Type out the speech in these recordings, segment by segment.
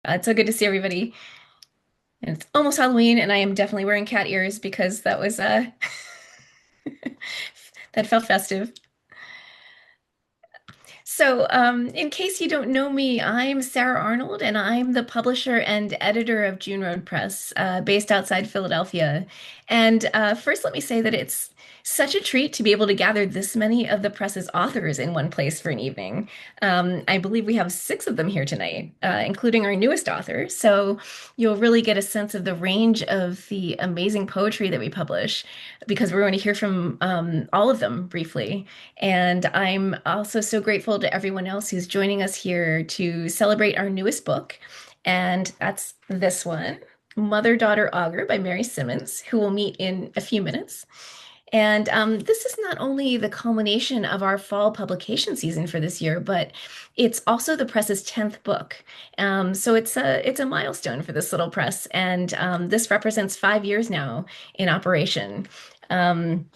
It's so good to see everybody. And it's almost Halloween, and I am definitely wearing cat ears because that was that felt festive. In case you don't know me, I'm Sarah Arnold, and I'm the publisher and editor of June Road Press, based outside Philadelphia. First, let me say that it's such a treat to be able to gather this many of the press's authors in one place for an evening. I believe we have six of them here tonight, including our newest author. So you'll really get a sense of the range of the amazing poetry that we publish, because we're going to hear from all of them briefly. And I'm also so grateful to everyone else who's joining us here to celebrate our newest book. And that's this one, Mother Daughter Augur by Mary Simmons, who we'll meet in a few minutes. This is not only the culmination of our fall publication season for this year, but it's also the press's 10th book. So it's a milestone for this little press, and this represents 5 years now in operation. Um,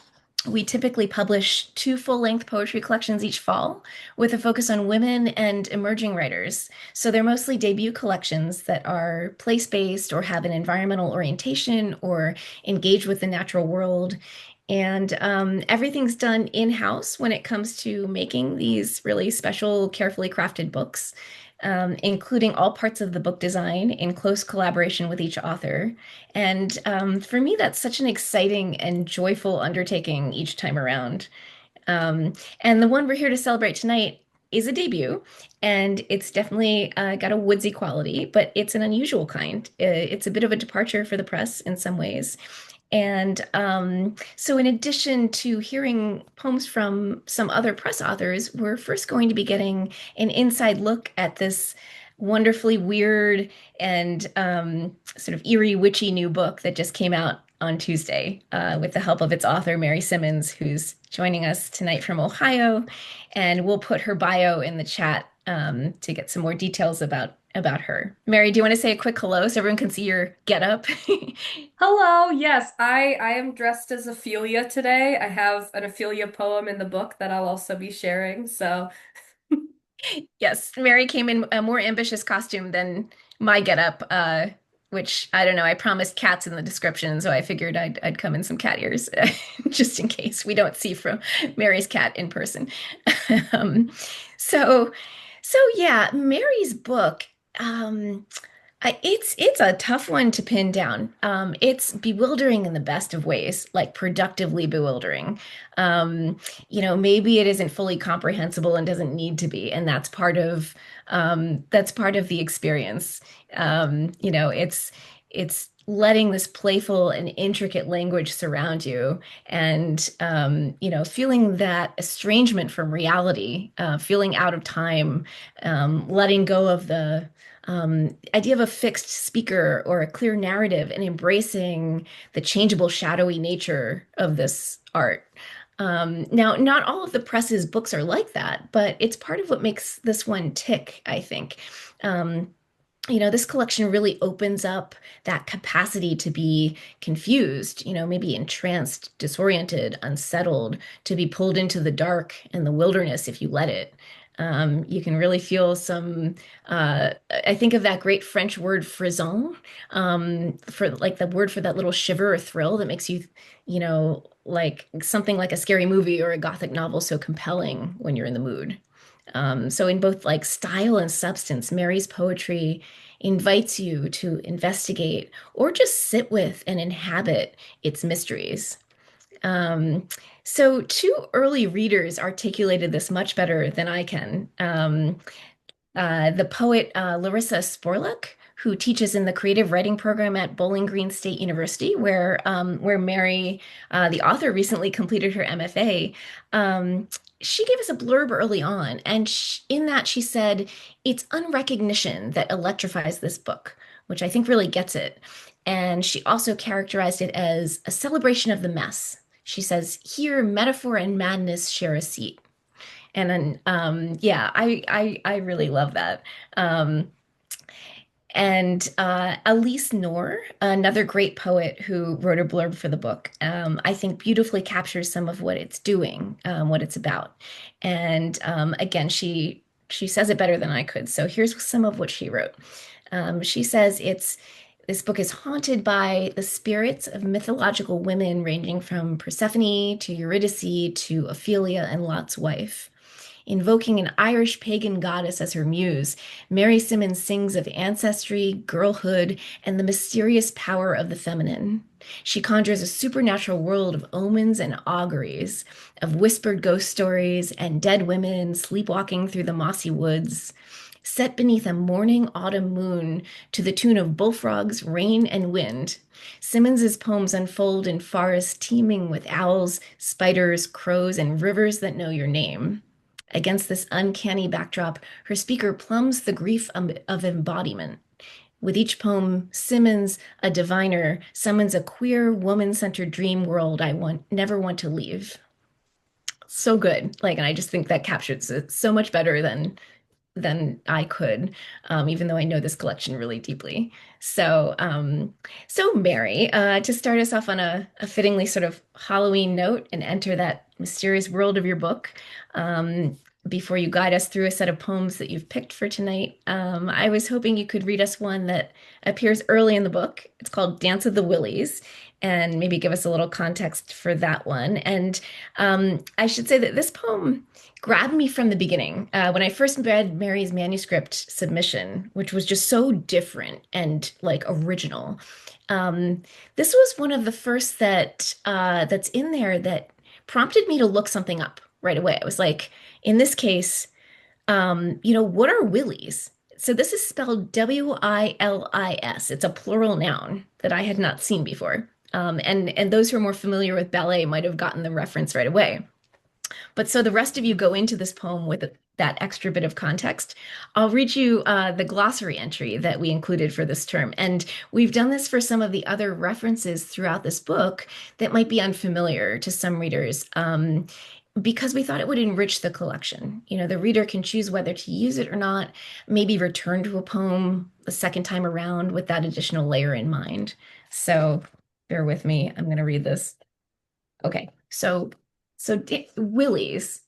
we typically publish two full-length poetry collections each fall with a focus on women and emerging writers. So they're mostly debut collections that are place-based or have an environmental orientation or engage with the natural world. Everything's done in-house when it comes to making these really special, carefully crafted books, including all parts of the book design in close collaboration with each author. For me, that's such an exciting and joyful undertaking each time around. And the one we're here to celebrate tonight is a debut, and it's definitely got a woodsy quality, but it's an unusual kind. It's a bit of a departure for the press in some ways. In addition to hearing poems from some other press authors, we're first going to be getting an inside look at this wonderfully weird and sort of eerie, witchy new book that just came out on Tuesday, with the help of its author, Mary Simmons, who's joining us tonight from Ohio. And we'll put her bio in the chat to get some more details about her. Mary, do you want to say a quick hello so everyone can see your getup? Hello, yes, I am dressed as Ophelia today. I have an Ophelia poem in the book that I'll also be sharing. So, Yes, Mary came in a more ambitious costume than my getup, which I don't know. I promised cats in the description, so I figured I'd come in some cat ears just in case we don't see from Mary's cat in person. um, so, yeah, Mary's book. Um, it's a tough one to pin down. It's bewildering in the best of ways, like productively bewildering. Um, Maybe it isn't fully comprehensible and doesn't need to be, and that's part of the experience. It's letting this playful and intricate language surround you, and feeling that estrangement from reality, feeling out of time, letting go of the idea of a fixed speaker or a clear narrative, and embracing the changeable, shadowy nature of this art. Now, not all of the press's books are like that, but it's part of what makes this one tick, I think. Um, this collection really opens up that capacity to be confused, maybe entranced, disoriented, unsettled, to be pulled into the dark and the wilderness if you let it. You can really feel some, I think of that great French word frisson, for like the word for that little shiver or thrill that makes you, like something like a scary movie or a gothic novel so compelling when you're in the mood. So in both like style and substance, Mary's poetry invites you to investigate or just sit with and inhabit its mysteries. Um, Two early readers articulated this much better than I can. The poet Larissa Sporluck, who teaches in the creative writing program at Bowling Green State University, where Mary, the author, recently completed her MFA. She gave us a blurb early on, and in that she said, "It's unrecognition that electrifies this book," which I think really gets it. And she also characterized it as a celebration of the mess. She says, "Here, metaphor and madness share a seat." And then, yeah, I really love that. Um, Elise Noor, another great poet who wrote a blurb for the book, I think beautifully captures some of what it's doing, what it's about. Again, she says it better than I could. So here's some of what she wrote. She says this book is haunted by the spirits of mythological women ranging from Persephone to Eurydice to Ophelia and Lot's wife. Invoking an Irish pagan goddess as her muse, Mary Simmons sings of ancestry, girlhood, and the mysterious power of the feminine. She conjures a supernatural world of omens and auguries, of whispered ghost stories and dead women sleepwalking through the mossy woods. Set beneath a morning autumn moon to the tune of bullfrogs, rain, and wind, Simmons's poems unfold in forests teeming with owls, spiders, crows, and rivers that know your name. Against this uncanny backdrop, her speaker plumbs the grief of embodiment. With each poem, Simmons, a diviner, summons a queer, woman-centered dream world never want to leave. So good. Like, and I just think that captures it so much better than I could, even though I know this collection really deeply. So Mary, to start us off on a fittingly sort of Halloween note and enter that mysterious world of your book, before you guide us through a set of poems that you've picked for tonight, I was hoping you could read us one that appears early in the book. It's called Dance of the Willies, and maybe give us a little context for that one. And I should say that this poem grabbed me from the beginning. When I first read Mary's manuscript submission, which was just so different and like original. Um, this was one of the first that's in there that prompted me to look something up right away. I was like, in this case, what are willies? So this is spelled Wilis. It's a plural noun that I had not seen before. And those who are more familiar with ballet might have gotten the reference right away. But so the rest of you go into this poem with that extra bit of context. I'll read you the glossary entry that we included for this term. And we've done this for some of the other references throughout this book that might be unfamiliar to some readers. Because we thought it would enrich the collection. The reader can choose whether to use it or not, maybe return to a poem a second time around with that additional layer in mind. So bear with me. I'm going to read this. Okay, so willies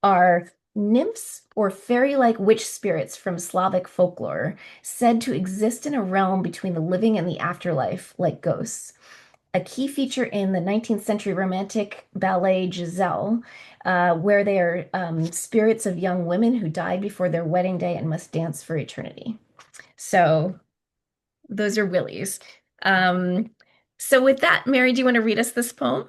are nymphs or fairy-like witch spirits from Slavic folklore, said to exist in a realm between the living and the afterlife, like ghosts. A key feature in the 19th century romantic ballet Giselle, where they are spirits of young women who died before their wedding day and must dance for eternity. So those are willies. Um, so with that, Mary, do you want to read us this poem?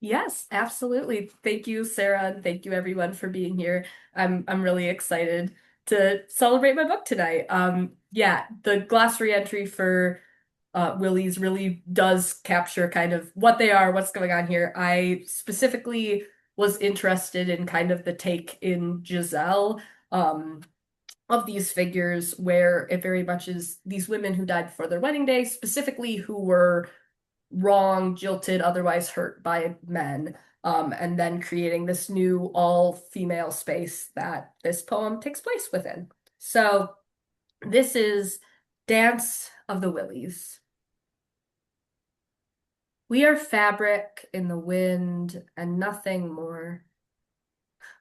Yes, absolutely. Thank you, Sarah, and thank you everyone for being here. I'm really excited to celebrate my book tonight. Yeah, the glossary entry for Willie's really does capture kind of what they are, what's going on here. I specifically was interested in kind of the take in Giselle of these figures where it very much is these women who died before their wedding day, specifically who were wrong, jilted, otherwise hurt by men, and then creating this new all-female space that this poem takes place within. So this is Dance of the Willies. We are fabric in the wind and nothing more.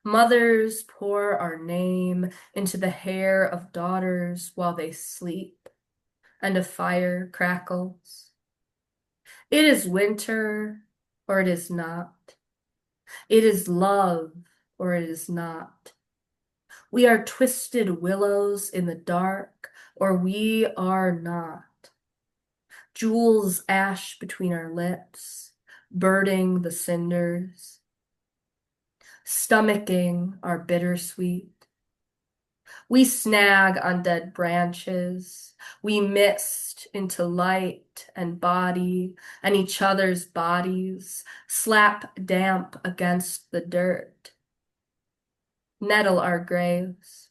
Mothers pour our name into the hair of daughters while they sleep, and a fire crackles. It is winter, or it is not. It is love, or it is not. We are twisted willows in the dark, or we are not. Jewels ash between our lips, birding the cinders, stomaching our bittersweet. We snag on dead branches. We mist into light and body and each other's bodies, slap damp against the dirt. Nettle our graves.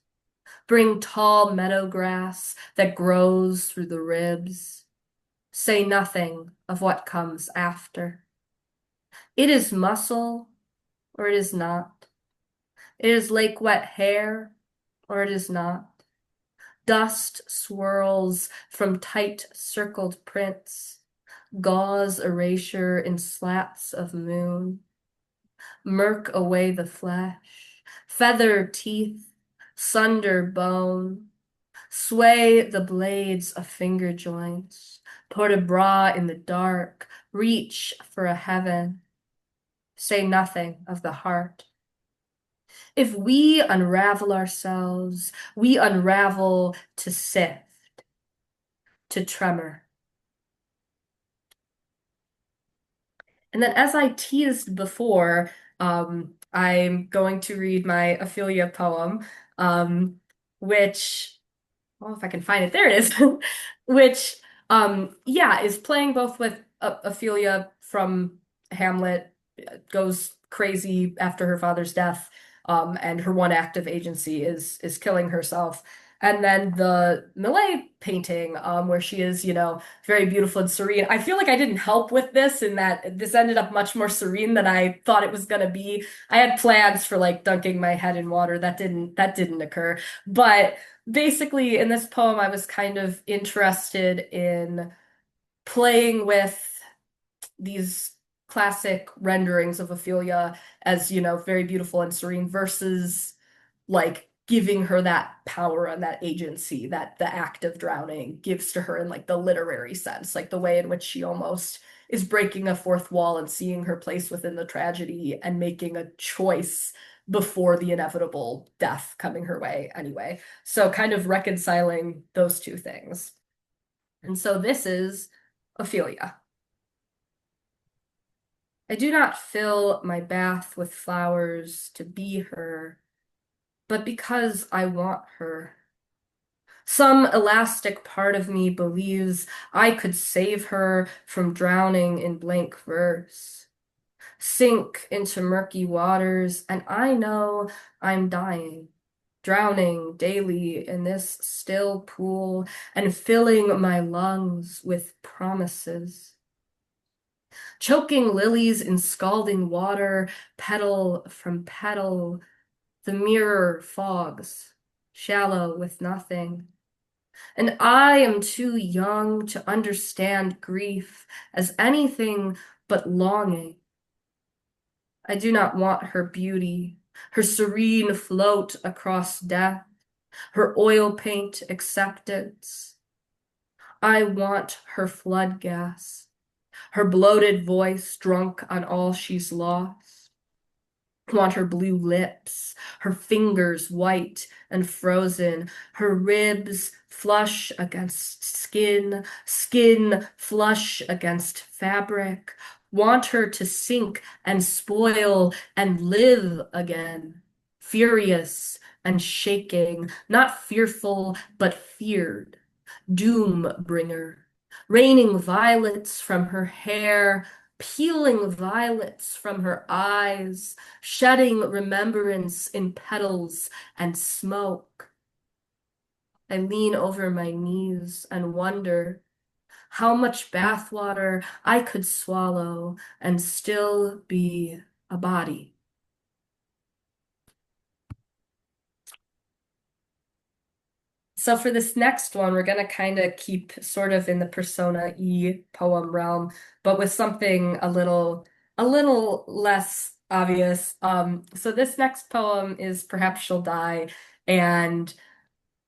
Bring tall meadow grass that grows through the ribs. Say nothing of what comes after. It is muscle, or it is not. It is lake wet hair, or it is not. Dust swirls from tight circled prints, gauze erasure in slats of moon. Murk away the flesh, feather teeth, sunder bone, Sway the blades of finger joints, port a bras in the dark, reach for a heaven, say nothing of the heart. If we unravel ourselves, we unravel to sift, to tremor. And then, as I teased before, I'm going to read my Ophelia poem, which, well, if I can find it, there it is, which, yeah, is playing both with Ophelia from Hamlet, goes crazy after her father's death, and her one act of agency is killing herself. And then the Millet painting, where she is, very beautiful and serene. I feel like I didn't help with this in that this ended up much more serene than I thought it was gonna be. I had plans for like dunking my head in water. That didn't occur. But basically, in this poem, I was kind of interested in playing with these classic renderings of Ophelia as, very beautiful and serene versus like giving her that power and that agency that the act of drowning gives to her in like the literary sense, like the way in which she almost is breaking a fourth wall and seeing her place within the tragedy and making a choice before the inevitable death coming her way anyway. So kind of reconciling those two things. And so this is Ophelia. I do not fill my bath with flowers to be her, but because I want her. Some elastic part of me believes I could save her from drowning in blank verse, sink into murky waters, and I know I'm dying, drowning daily in this still pool and filling my lungs with promises. Choking lilies in scalding water, petal from petal, the mirror fogs, shallow with nothing. And I am too young to understand grief as anything but longing. I do not want her beauty, her serene float across death, her oil paint acceptance. I want her flood gas, her bloated voice drunk on all she's lost. Want her blue lips, her fingers white and frozen, her ribs flush against skin, skin flush against fabric. Want her to sink and spoil and live again, furious and shaking, not fearful, but feared, doom bringer, raining violets from her hair, peeling violets from her eyes, shedding remembrance in petals and smoke. I lean over my knees and wonder how much bathwater I could swallow and still be a body. So for this next one, we're gonna kind of keep sort of in the persona E poem realm, but with something a little less obvious. So this next poem is Perhaps She'll Die, and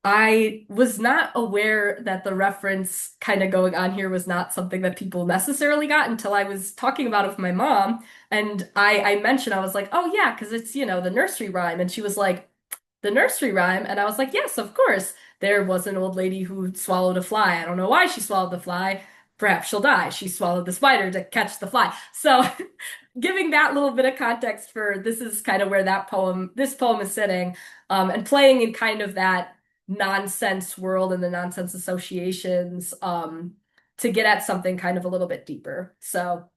I was not aware that the reference kind of going on here was not something that people necessarily got until I was talking about it with my mom, and I mentioned I was like, oh yeah, because it's the nursery rhyme, and she was like the nursery rhyme. And I was like, yes, of course. There was an old lady who swallowed a fly. I don't know why she swallowed the fly. Perhaps she'll die. She swallowed the spider to catch the fly. So, giving that little bit of context for this is kind of where this poem is sitting, and playing in kind of that nonsense world and the nonsense associations, to get at something kind of a little bit deeper. So,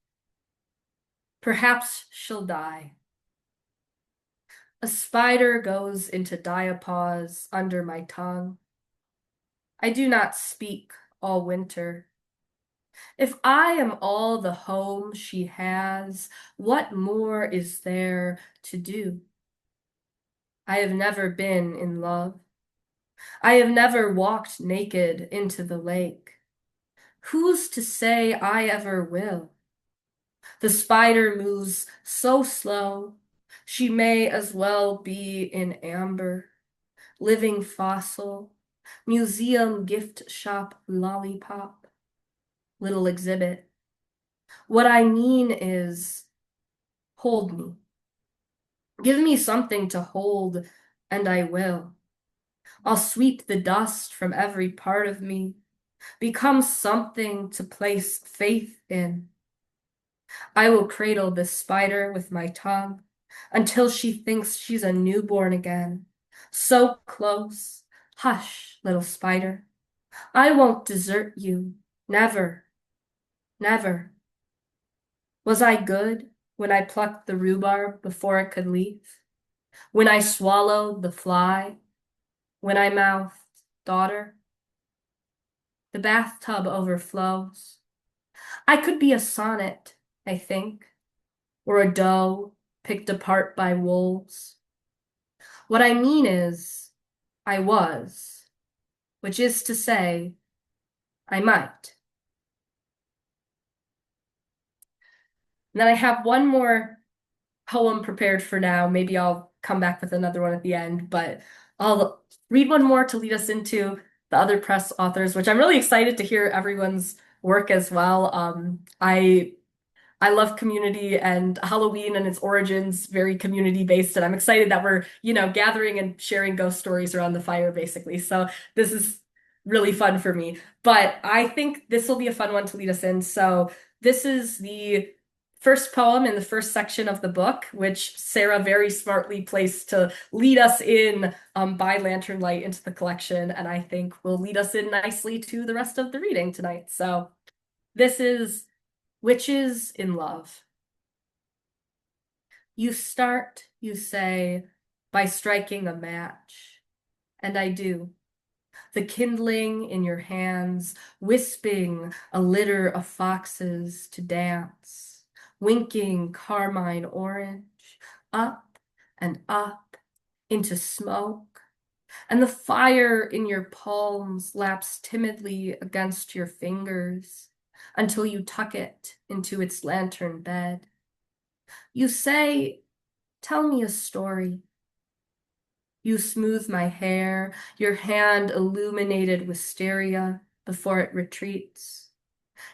perhaps she'll die. A spider goes into diapause under my tongue. I do not speak all winter. If I am all the home she has, what more is there to do? I have never been in love. I have never walked naked into the lake. Who's to say I ever will? The spider moves so slow, she may as well be in amber, living fossil, museum gift shop lollipop, little exhibit. What I mean is, hold me. Give me something to hold, and I will. I'll sweep the dust from every part of me, become something to place faith in. I will cradle this spider with my tongue until she thinks she's a newborn again. So close. Hush, little spider. I won't desert you. Never, never. Was I good when I plucked the rhubarb before it could leave? When I swallowed the fly? When I mouthed, daughter? The bathtub overflows. I could be a sonnet, I think, or a doe picked apart by wolves. What I mean is, I was, which is to say, I might. And then I have one more poem prepared for now. Maybe I'll come back with another one at the end, but I'll read one more to lead us into the other press authors, which I'm really excited to hear everyone's work as well. I love community and Halloween and its origins, very community based, and I'm excited that we're, gathering and sharing ghost stories around the fire, basically. So this is really fun for me. But I think this will be a fun one to lead us in. So this is the first poem in the first section of the book, which Sarah very smartly placed to lead us in by lantern light into the collection, and I think will lead us in nicely to the rest of the reading tonight. So this is Witches in Love. You start, you say, by striking a match, and I do. The kindling in your hands, wisping a litter of foxes to dance, winking carmine orange, up and up into smoke, and the fire in your palms laps timidly against your fingers until you tuck it into its lantern bed. You say, tell me a story. You smooth my hair, your hand illuminated wisteria before it retreats.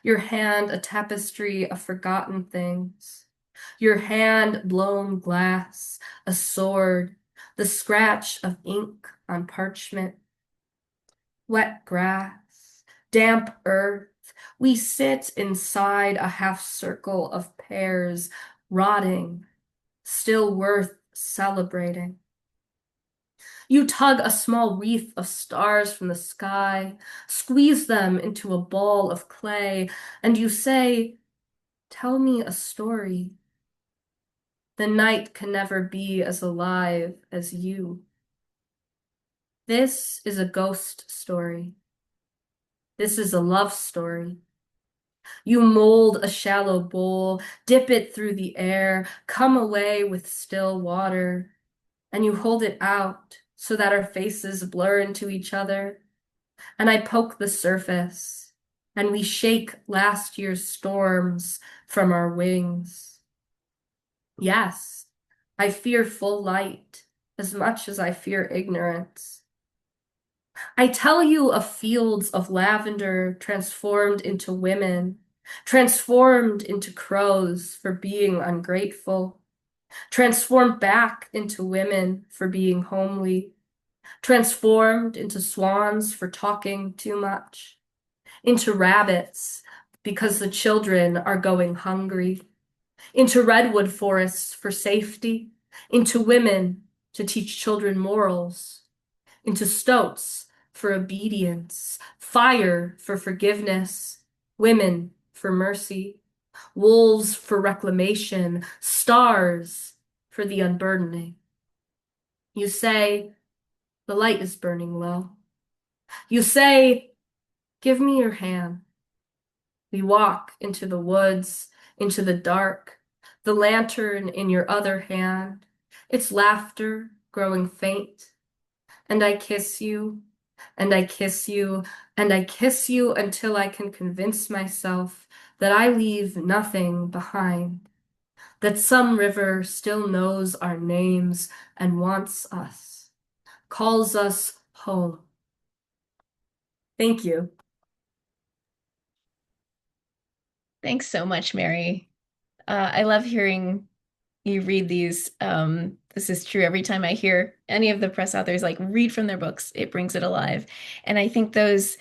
Your hand a tapestry of forgotten things. Your hand blown glass, a sword, the scratch of ink on parchment. Wet grass, damp earth. We sit inside a half circle of pears, rotting, still worth celebrating. You tug a small wreath of stars from the sky, squeeze them into a ball of clay, and you say, tell me a story. The night can never be as alive as you. This is a ghost story. This is a love story. You mold a shallow bowl, dip it through the air, come away with still water, and you hold it out so that our faces blur into each other. And I poke the surface, and we shake last year's storms from our wings. Yes, I fear full light as much as I fear ignorance. I tell you of fields of lavender transformed into women, transformed into crows for being ungrateful, transformed back into women for being homely, transformed into swans for talking too much, into rabbits because the children are going hungry, into redwood forests for safety, into women to teach children morals, into stoats for obedience, fire for forgiveness, women for mercy, wolves for reclamation, stars for the unburdening. You say, the light is burning low. You say, give me your hand. We walk into the woods, into the dark, the lantern in your other hand, its laughter growing faint. And I kiss you, and I kiss you, and I kiss you until I can convince myself that I leave nothing behind, that some river still knows our names and wants us, calls us home. Thank you. Thanks so much, Mary. I love hearing you read these. This is true every time I hear any of the press authors like read from their books, it brings it alive. And I think those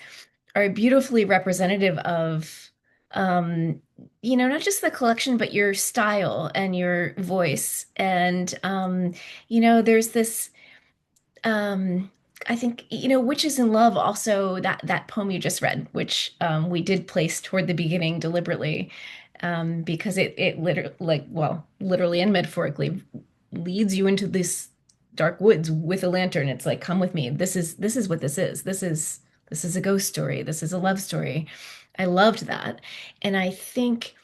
are beautifully representative of, um, not just the collection, but your style and your voice. And, there's this, um, I think, Witches in Love, also that poem you just read, which we did place toward the beginning deliberately, because it literally, like, well, literally and metaphorically leads you into this dark woods with a lantern. It's like, come with me. This is what this is. This is a ghost story. This is a love story. I loved that. And I think,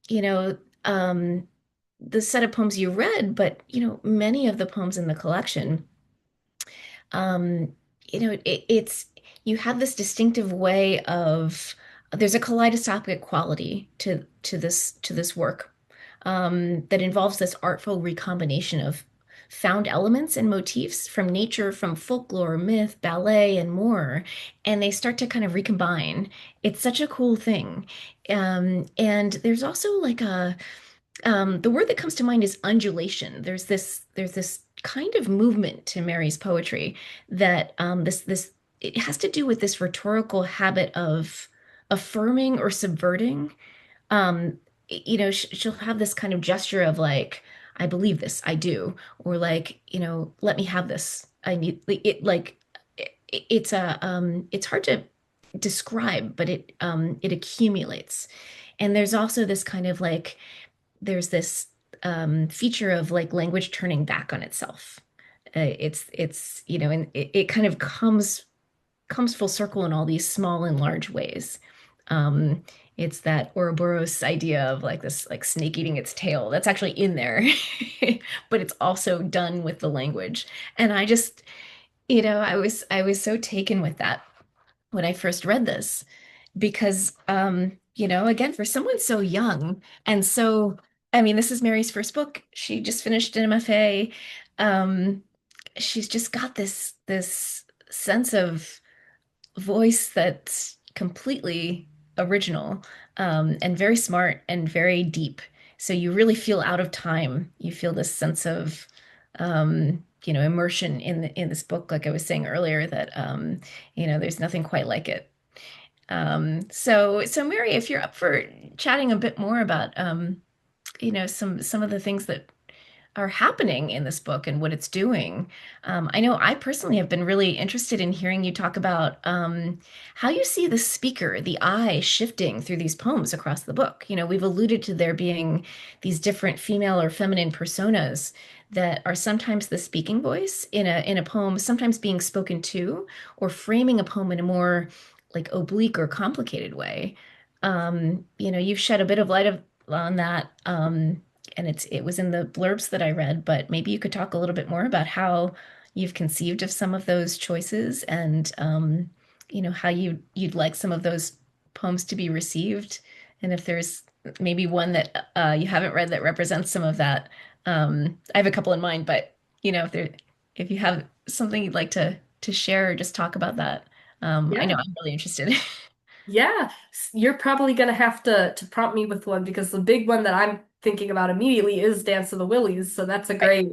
you know, the set of poems you read, but many of the poems in the collection, um, it's you have this distinctive way of there's a kaleidoscopic quality to this work, that involves this artful recombination of found elements and motifs from nature, from folklore, myth, ballet, and more, and they start to kind of recombine. It's such a cool thing. And there's also like the word that comes to mind is undulation. There's this kind of movement to Mary's poetry that this it has to do with this rhetorical habit of affirming or subverting. She'll have this kind of gesture of like, I believe this, I do, or like, let me have this. I need it. Like, it's hard to describe, but it accumulates. And there's also this kind of like there's this feature of like language turning back on itself. It's and it kind of comes full circle in all these small and large ways. Um, it's that Ouroboros idea of like this like snake eating its tail. That's actually in there, but it's also done with the language. And I just, I was so taken with that when I first read this because again, for someone so young and so, I mean, this is Mary's first book. She just finished an MFA. Um, she's just got this sense of voice that's completely original, and very smart and very deep. So you really feel out of time. You feel this sense of immersion in this book, like I was saying earlier, that there's nothing quite like it. So Mary, if you're up for chatting a bit more about some of the things that are happening in this book and what it's doing. I know I personally have been really interested in hearing you talk about how you see the speaker, the eye shifting through these poems across the book. We've alluded to there being these different female or feminine personas that are sometimes the speaking voice in a poem, sometimes being spoken to, or framing a poem in a more like oblique or complicated way. You've shed a bit of light on that. And it was in the blurbs that I read, but maybe you could talk a little bit more about how you've conceived of some of those choices and how you'd like some of those poems to be received, and if there's maybe one that you haven't read that represents some of that. I have a couple in mind, but if you have something you'd like to share or just talk about that, I know Yeah. I'm really interested. Yeah, you're probably gonna have to prompt me with one because the big one that I'm thinking about immediately is Dance of the Willies. So Right.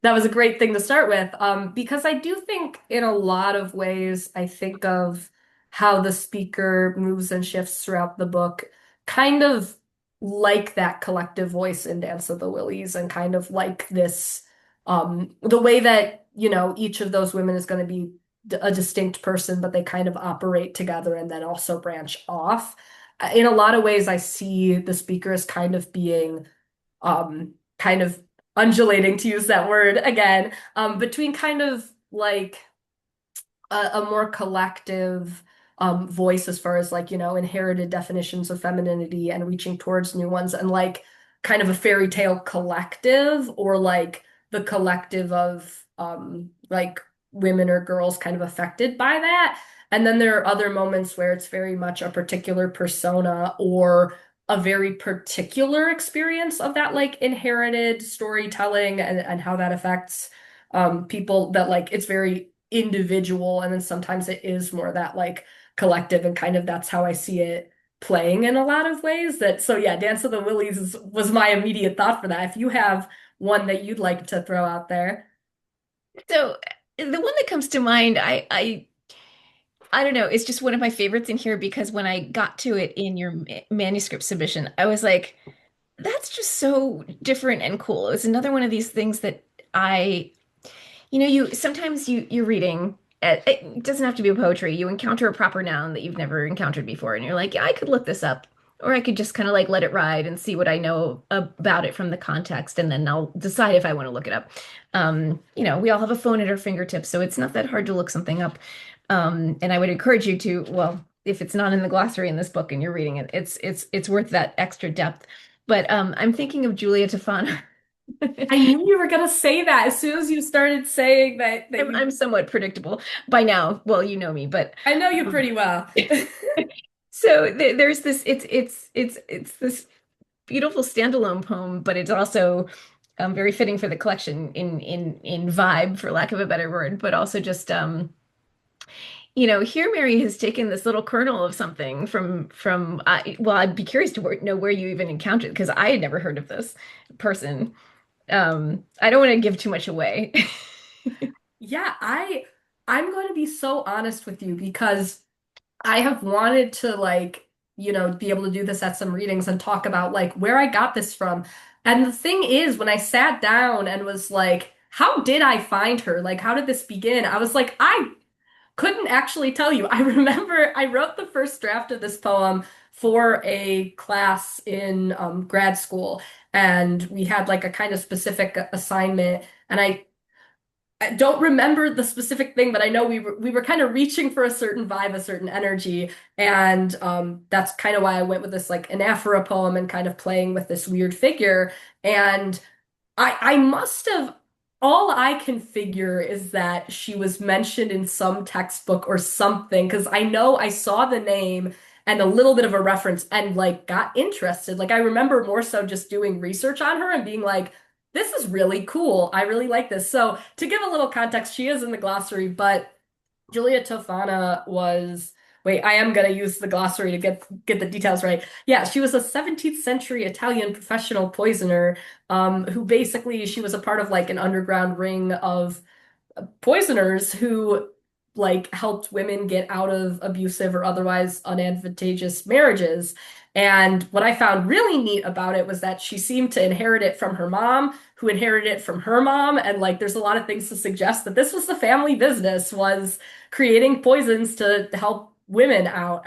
that was a great thing to start with. Because I do think in a lot of ways I think of how the speaker moves and shifts throughout the book, kind of like that collective voice in Dance of the Willies, and kind of like this the way that, each of those women is going to be a distinct person, but they kind of operate together and then also branch off. In a lot of ways, I see the speaker as kind of being, kind of undulating, to use that word again, between kind of like a more collective voice as far as like, inherited definitions of femininity and reaching towards new ones, and like kind of a fairy tale collective, or like the collective of like women or girls kind of affected by that. And then there are other moments where it's very much a particular persona or a very particular experience of that like inherited storytelling, and how that affects people, that like it's very individual, and then sometimes it is more that like collective, and kind of that's how I see it playing in a lot of ways. That so yeah, Dance of the Willies was my immediate thought for that. If you have one that you'd like to throw out there. So the one that comes to mind, I don't know, it's just one of my favorites in here because when I got to it in your manuscript submission, I was like, that's just so different and cool. It's another one of these things that I you sometimes you're reading. It doesn't have to be poetry. You encounter a proper noun that you've never encountered before, and you're like, yeah, I could look this up, or I could just kind of like let it ride and see what I know about it from the context, and then I'll decide if I want to look it up. We all have a phone at our fingertips, so it's not that hard to look something up. And I would encourage you to, well, if it's not in the glossary in this book and you're reading it, it's worth that extra depth. But I'm thinking of Julia Tofana. I knew you were gonna say that as soon as you started saying that you. I'm somewhat predictable by now. Well, you know me, but I know you um, pretty well. so there's this. It's this beautiful standalone poem, but it's also very fitting for the collection in vibe, for lack of a better word. But also just here Mary has taken this little kernel of something from. Well, I'd be curious to know where you even encountered because I had never heard of this person. I don't want to give too much away. Yeah, I'm going to be so honest with you because I have wanted to be able to do this at some readings and talk about like where I got this from. And the thing is, when I sat down and was like, how did I find her? Like, how did this begin? I was like, I couldn't actually tell you. I remember I wrote the first draft of this poem for a class in grad school, and we had like a kind of specific assignment. And I don't remember the specific thing, but I know we were kind of reaching for a certain vibe, a certain energy, and that's kind of why I went with this like anaphora poem and kind of playing with this weird figure. And I must have, all I can figure is that she was mentioned in some textbook or something, because I know I saw the name and a little bit of a reference and like got interested. Like I remember more so just doing research on her and being like, this is really cool. I really like this. So to give a little context, she is in the glossary, but Julia Tofana was, wait, I am gonna use the glossary to get the details right. Yeah, she was a 17th century Italian professional poisoner, who basically she was a part of like an underground ring of poisoners who like helped women get out of abusive or otherwise unadvantageous marriages. And what I found really neat about it was that she seemed to inherit it from her mom, who inherited it from her mom. And like there's a lot of things to suggest that this was the family business, was creating poisons to help women out.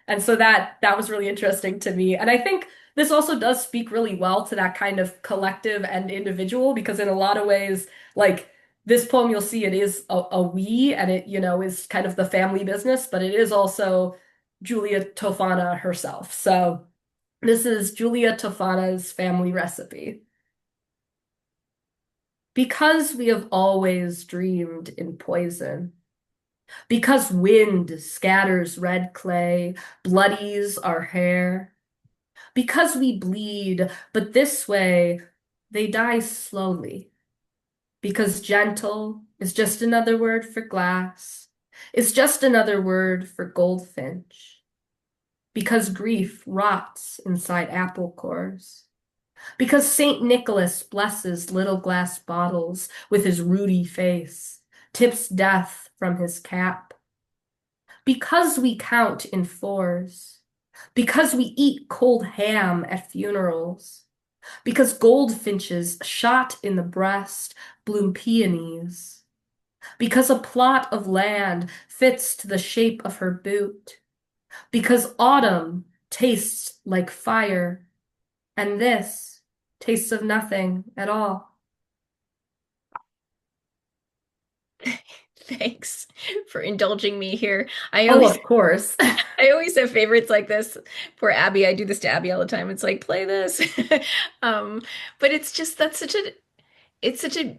And so that was really interesting to me. And I think this also does speak really well to that kind of collective and individual, because in a lot of ways, like this poem, you'll see it is a we, and it, is kind of the family business, but it is also Julia Tofana herself. So this is Julia Tofana's family recipe. Because we have always dreamed in poison, because wind scatters red clay, bloodies our hair, because we bleed, but this way they die slowly. Because gentle is just another word for glass, is just another word for goldfinch. Because grief rots inside apple cores. Because St. Nicholas blesses little glass bottles with his ruddy face, tips death from his cap. Because we count in fours. Because we eat cold ham at funerals. Because goldfinches shot in the breast bloom peonies. Because a plot of land fits to the shape of her boot. Because autumn tastes like fire, and this tastes of nothing at all. Thanks for indulging me here. Oh, of course. I always have favorites like this for Abby. I do this to Abby all the time. It's like, play this. Um, but it's just that's such a it's such a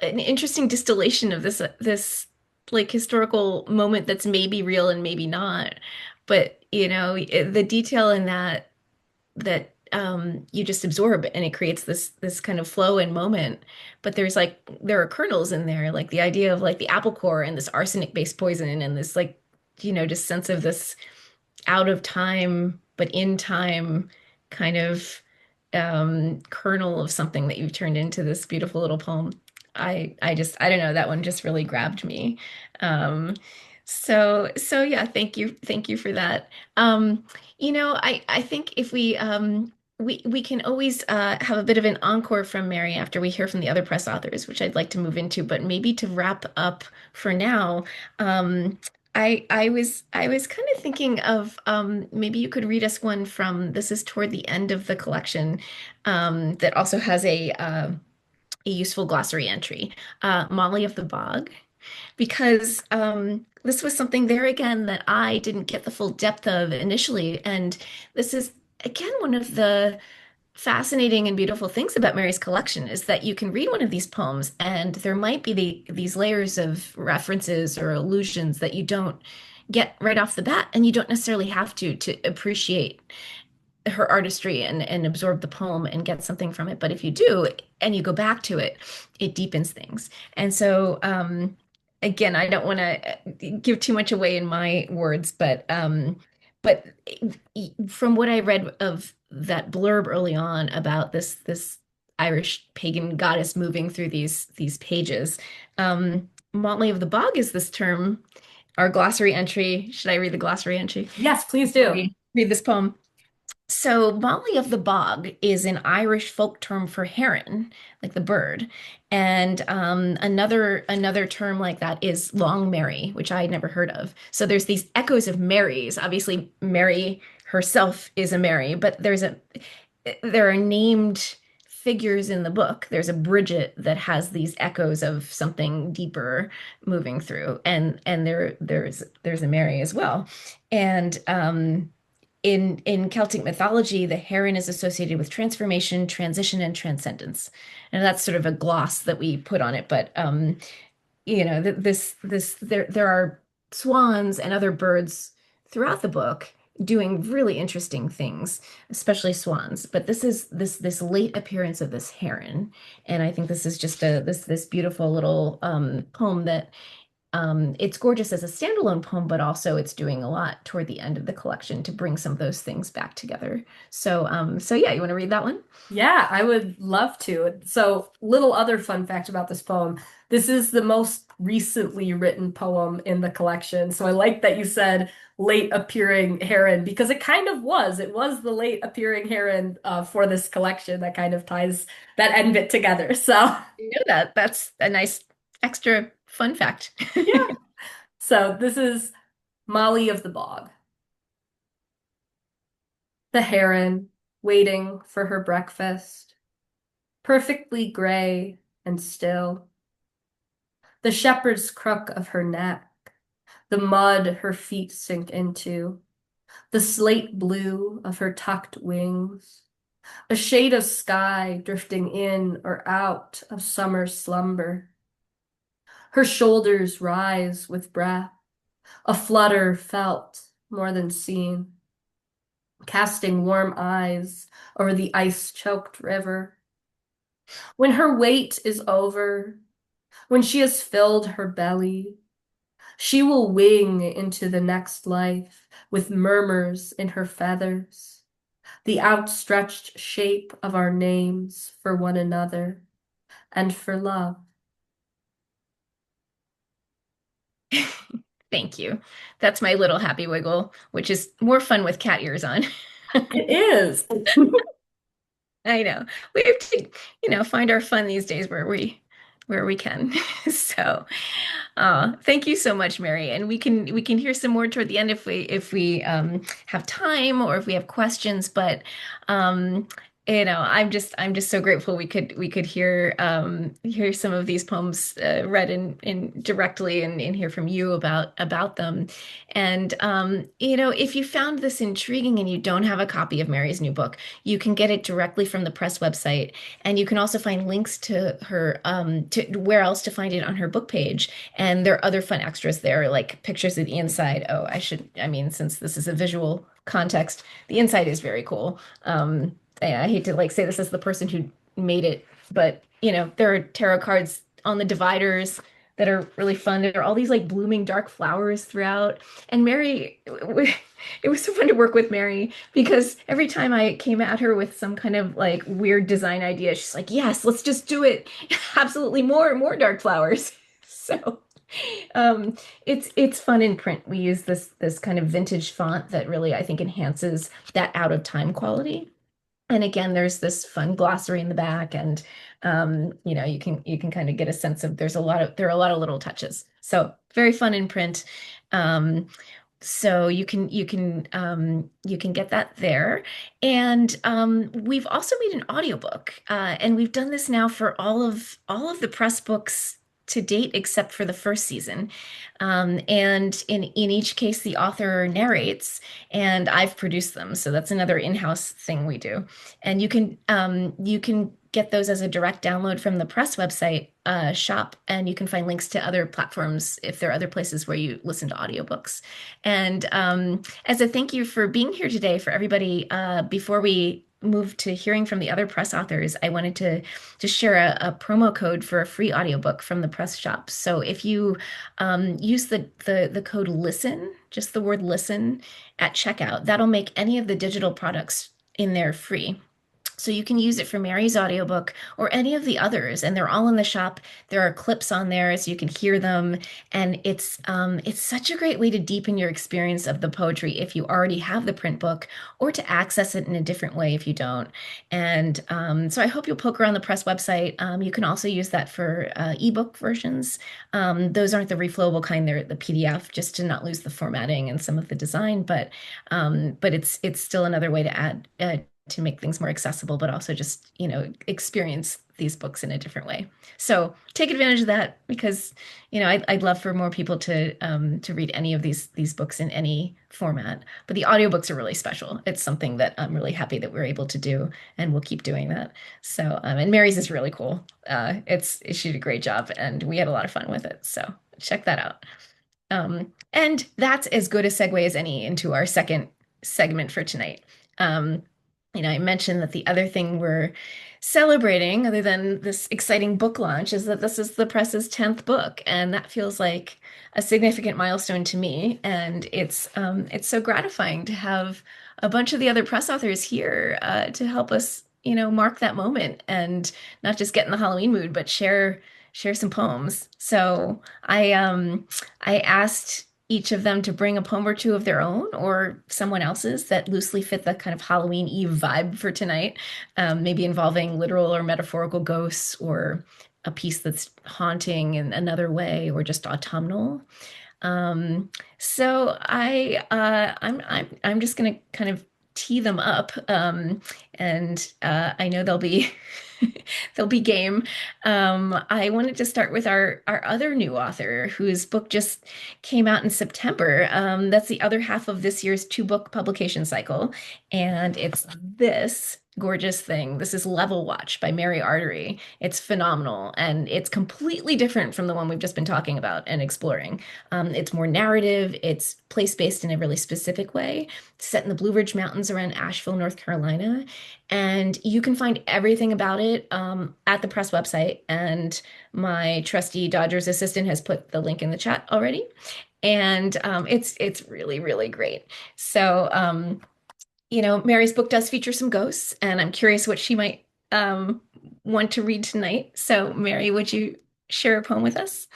an interesting distillation of this like historical moment that's maybe real and maybe not. But the detail in that you just absorb and it creates this kind of flow and moment. But there are kernels in there, like the idea of like the apple core and this arsenic based poison and this like just sense of this out of time, but in time kind of kernel of something that you've turned into this beautiful little poem. I don't know, that one just really grabbed me. Um, so yeah, thank you for that. I think if we can always have a bit of an encore from Mary after we hear from the other press authors, which I'd like to move into, but maybe to wrap up for now, um, I was kind of thinking of maybe you could read us one from this is toward the end of the collection that also has a useful glossary entry, Molly of the Bog, because this was something there again that I didn't get the full depth of initially, and this is again one of the fascinating and beautiful things about Mary's collection is that you can read one of these poems and there might be these layers of references or allusions that you don't get right off the bat, and you don't necessarily have to appreciate her artistry and absorb the poem and get something from it. But if you do and you go back to it, it deepens things. And so, again, I don't want to give too much away in my words, but from what I read of that blurb early on about this Irish pagan goddess moving through these pages, Motley of the Bog is this term. Our glossary entry. Should I read the glossary entry Yes, please before do. we read this poem? So, Molly of the Bog is an Irish folk term for heron, like the bird. And another term like that is Long Mary, which I had never heard of. So there's these echoes of Marys. Obviously, Mary herself is a Mary, but there are named figures in the book. There's a Bridget that has these echoes of something deeper moving through, and there's a Mary as well. And in Celtic mythology, the heron is associated with transformation, transition, and transcendence. And that's sort of a gloss that we put on it. But there are swans and other birds throughout the book doing really interesting things, especially swans. But this is this late appearance of this heron, and I think this is just this beautiful little poem that it's gorgeous as a standalone poem, but also it's doing a lot toward the end of the collection to bring some of those things back together. So yeah, you want to read that one? Yeah, I would love to. So, little other fun fact about this poem. This is the most recently written poem in the collection. So I like that you said late appearing heron because it kind of was. It was the late appearing heron for this collection that kind of ties that end bit together. So, You know that. That's a nice extra fun fact. yeah. So this is Molly of the Bog. The heron waiting for her breakfast, perfectly gray and still. The shepherd's crook of her neck, the mud her feet sink into, the slate blue of her tucked wings, a shade of sky drifting in or out of summer slumber. Her shoulders rise with breath, a flutter felt more than seen, casting warm eyes over the ice-choked river. When her wait is over, when she has filled her belly, she will wing into the next life with murmurs in her feathers, the outstretched shape of our names for one another and for love. Thank you. That's my little happy wiggle, which is more fun with cat ears on. It is. I know. We have to, find our fun these days where we can. So, thank you so much, Mary. And we can hear some more toward the end if we have time or if we have questions. But um, I'm just so grateful we could hear some of these poems read in directly and hear from you about them. And if you found this intriguing and you don't have a copy of Mary's new book, you can get it directly from the press website, and you can also find links to her to where else to find it on her book page. And there are other fun extras there, like pictures of the inside. Oh, I mean, since this is a visual context, the inside is very cool. I hate to like say this as the person who made it, but there are tarot cards on the dividers. that are really fun. There are all these like blooming dark flowers throughout. And Mary, it was so fun to work with Mary because every time I came at her with some kind of like weird design idea, she's like, "Yes, let's just do it. Absolutely more and more dark flowers." So, it's fun in print. We use this kind of vintage font that really I think enhances that out of time quality. And again, there's this fun glossary in the back, and you can kind of get a sense of there are a lot of little touches. So very fun in print. Um, so you can get that there. And we've also made an audiobook, and we've done this now for all of the press books to date, except for the first season. And in each case, the author narrates, and I've produced them. So that's another in-house thing we do. And you can get those as a direct download from the press website shop, and you can find links to other platforms if there are other places where you listen to audiobooks. And as a thank you for being here today, for everybody, before we move to hearing from the other press authors, I wanted to share a promo code for a free audiobook from the press shop. So if you use the code LISTEN, just the word listen at checkout, that'll make any of the digital products in there free. So you can use it for Mary's audiobook or any of the others, and they're all in the shop. There are clips on there so you can hear them, and it's such a great way to deepen your experience of the poetry if you already have the print book, or to access it in a different way if you don't. And so I hope you'll poke around the press website. You can also use that for ebook versions. Those aren't the reflowable kind; they're the PDF, just to not lose the formatting and some of the design. But it's still another way to add. To make things more accessible, but also just, experience these books in a different way. So take advantage of that, because, I'd love for more people to read any of these books in any format. But the audiobooks are really special. It's something that I'm really happy that we're able to do, and we'll keep doing that. So, and Mary's is really cool. She did a great job, and we had a lot of fun with it. So check that out. And that's as good a segue as any into our second segment for tonight. Um, I mentioned that the other thing we're celebrating, other than this exciting book launch, is that this is the press's 10th book, and that feels like a significant milestone to me. And it's so gratifying to have a bunch of the other press authors here to help us, mark that moment, and not just get in the Halloween mood, but share some poems. So I asked each of them to bring a poem or two of their own or someone else's that loosely fit the kind of Halloween Eve vibe for tonight, maybe involving literal or metaphorical ghosts, or a piece that's haunting in another way, or just autumnal. Um, so I'm just gonna kind of tee them up, and I know they'll be they'll be game. I wanted to start with our other new author, whose book just came out in September. That's the other half of this year's two-book publication cycle, and it's this gorgeous thing. This is Level Watch by Mary Ardery. It's phenomenal, and it's completely different from the one we've just been talking about and exploring. It's more narrative, it's place-based in a really specific way, it's set in the Blue Ridge Mountains around Asheville, North Carolina. And you can find everything about it at the press website. And my trusty Dodgers assistant has put the link in the chat already. And it's really, really great. So, Mary's book does feature some ghosts, and I'm curious what she might want to read tonight. So, Mary, would you share a poem with us?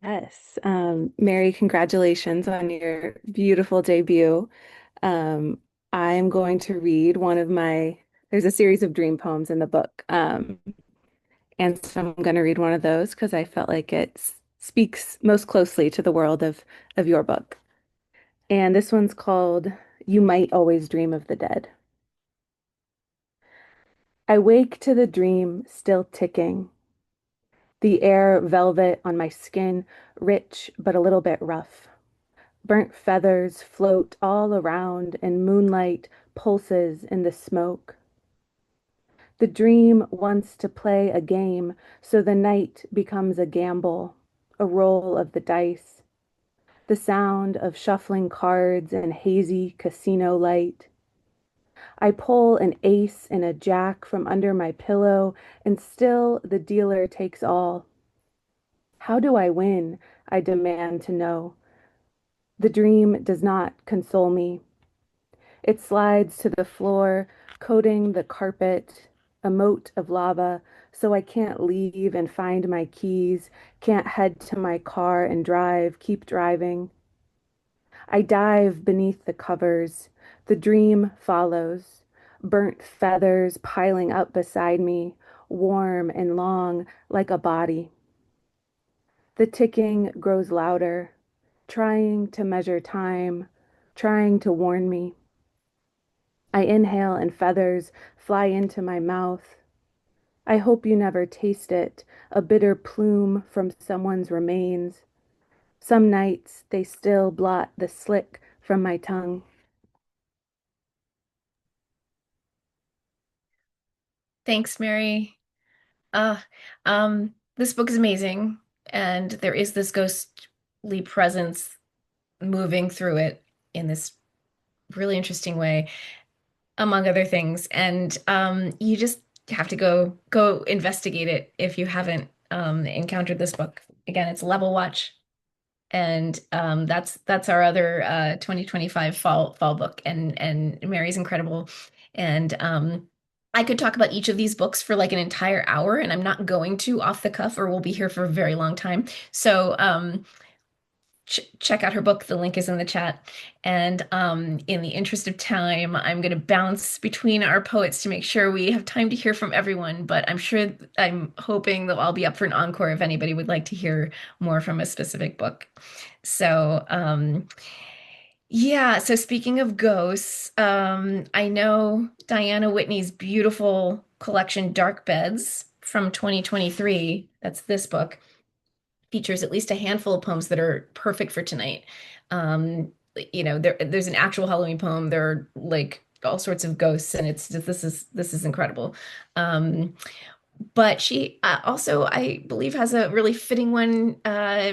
Yes. Mary, congratulations on your beautiful debut. Um, I'm going to read there's a series of dream poems in the book. And so I'm going to read one of those because I felt like speaks most closely to the world of your book. And this one's called You Might Always Dream of the Dead. I wake to the dream still ticking, the air velvet on my skin, rich but a little bit rough. Burnt feathers float all around, and moonlight pulses in the smoke. The dream wants to play a game, so the night becomes a gamble, a roll of the dice, the sound of shuffling cards and hazy casino light. I pull an ace and a jack from under my pillow, and still the dealer takes all. How do I win? I demand to know. The dream does not console me. It slides to the floor, coating the carpet, a moat of lava, so I can't leave and find my keys, can't head to my car and drive, keep driving. I dive beneath the covers. The dream follows, burnt feathers piling up beside me, warm and long like a body. The ticking grows louder, trying to measure time, trying to warn me. I inhale and feathers fly into my mouth. I hope you never taste it, a bitter plume from someone's remains. Some nights they still blot the slick from my tongue. Thanks, Mary. This book is amazing, and there is this ghostly presence moving through it in this really interesting way, among other things. And you just have to go investigate it if you haven't encountered this book. Again, it's Level Watch, and that's our other 2025 fall book. And Mary's incredible, and I could talk about each of these books for like an entire hour, and I'm not going to off the cuff, or we'll be here for a very long time. So check out her book. The link is in the chat. And in the interest of time, I'm going to bounce between our poets to make sure we have time to hear from everyone. But I'm hoping that I'll be up for an encore if anybody would like to hear more from a specific book. So, yeah. So speaking of ghosts, I know Diana Whitney's beautiful collection, Dark Beds from 2023. That's this book features at least a handful of poems that are perfect for tonight. Um, there's an actual Halloween poem. There are like all sorts of ghosts, and it's just this is incredible. Um, but she also, I believe, has a really fitting one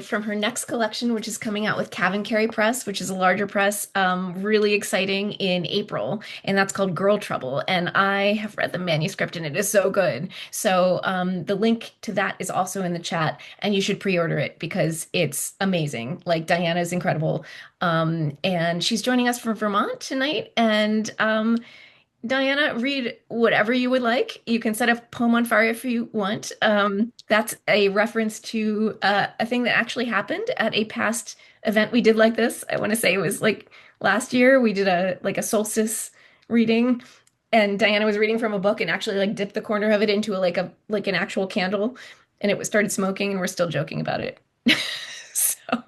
from her next collection, which is coming out with Cav and Carey Press, which is a larger press, really exciting in April, and that's called Girl Trouble. And I have read the manuscript, and it is so good. So the link to that is also in the chat, and you should pre-order it because it's amazing. Like Diana is incredible, and she's joining us from Vermont tonight, and Diana, read whatever you would like. You can set a poem on fire if you want. That's a reference to a thing that actually happened at a past event we did like this. I want to say it was like last year. We did a solstice reading, and Diana was reading from a book and actually like dipped the corner of it into like an actual candle, and started smoking, and we're still joking about it. So.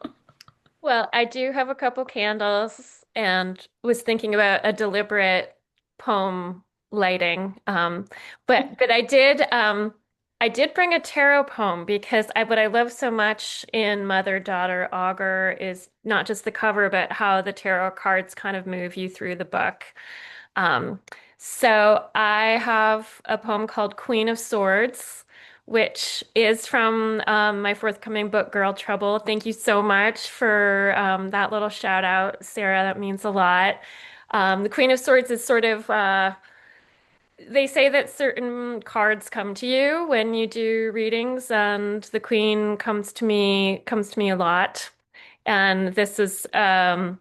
Well, I do have a couple candles and was thinking about a deliberate poem lighting. But I did bring a tarot poem because what I love so much in Mother Daughter Augur is not just the cover, but how the tarot cards kind of move you through the book. Um, so I have a poem called Queen of Swords, which is from my forthcoming book, Girl Trouble. Thank you so much for that little shout out, Sarah. That means a lot. The Queen of Swords is sort of, they say that certain cards come to you when you do readings, and the Queen comes to me a lot. And this is a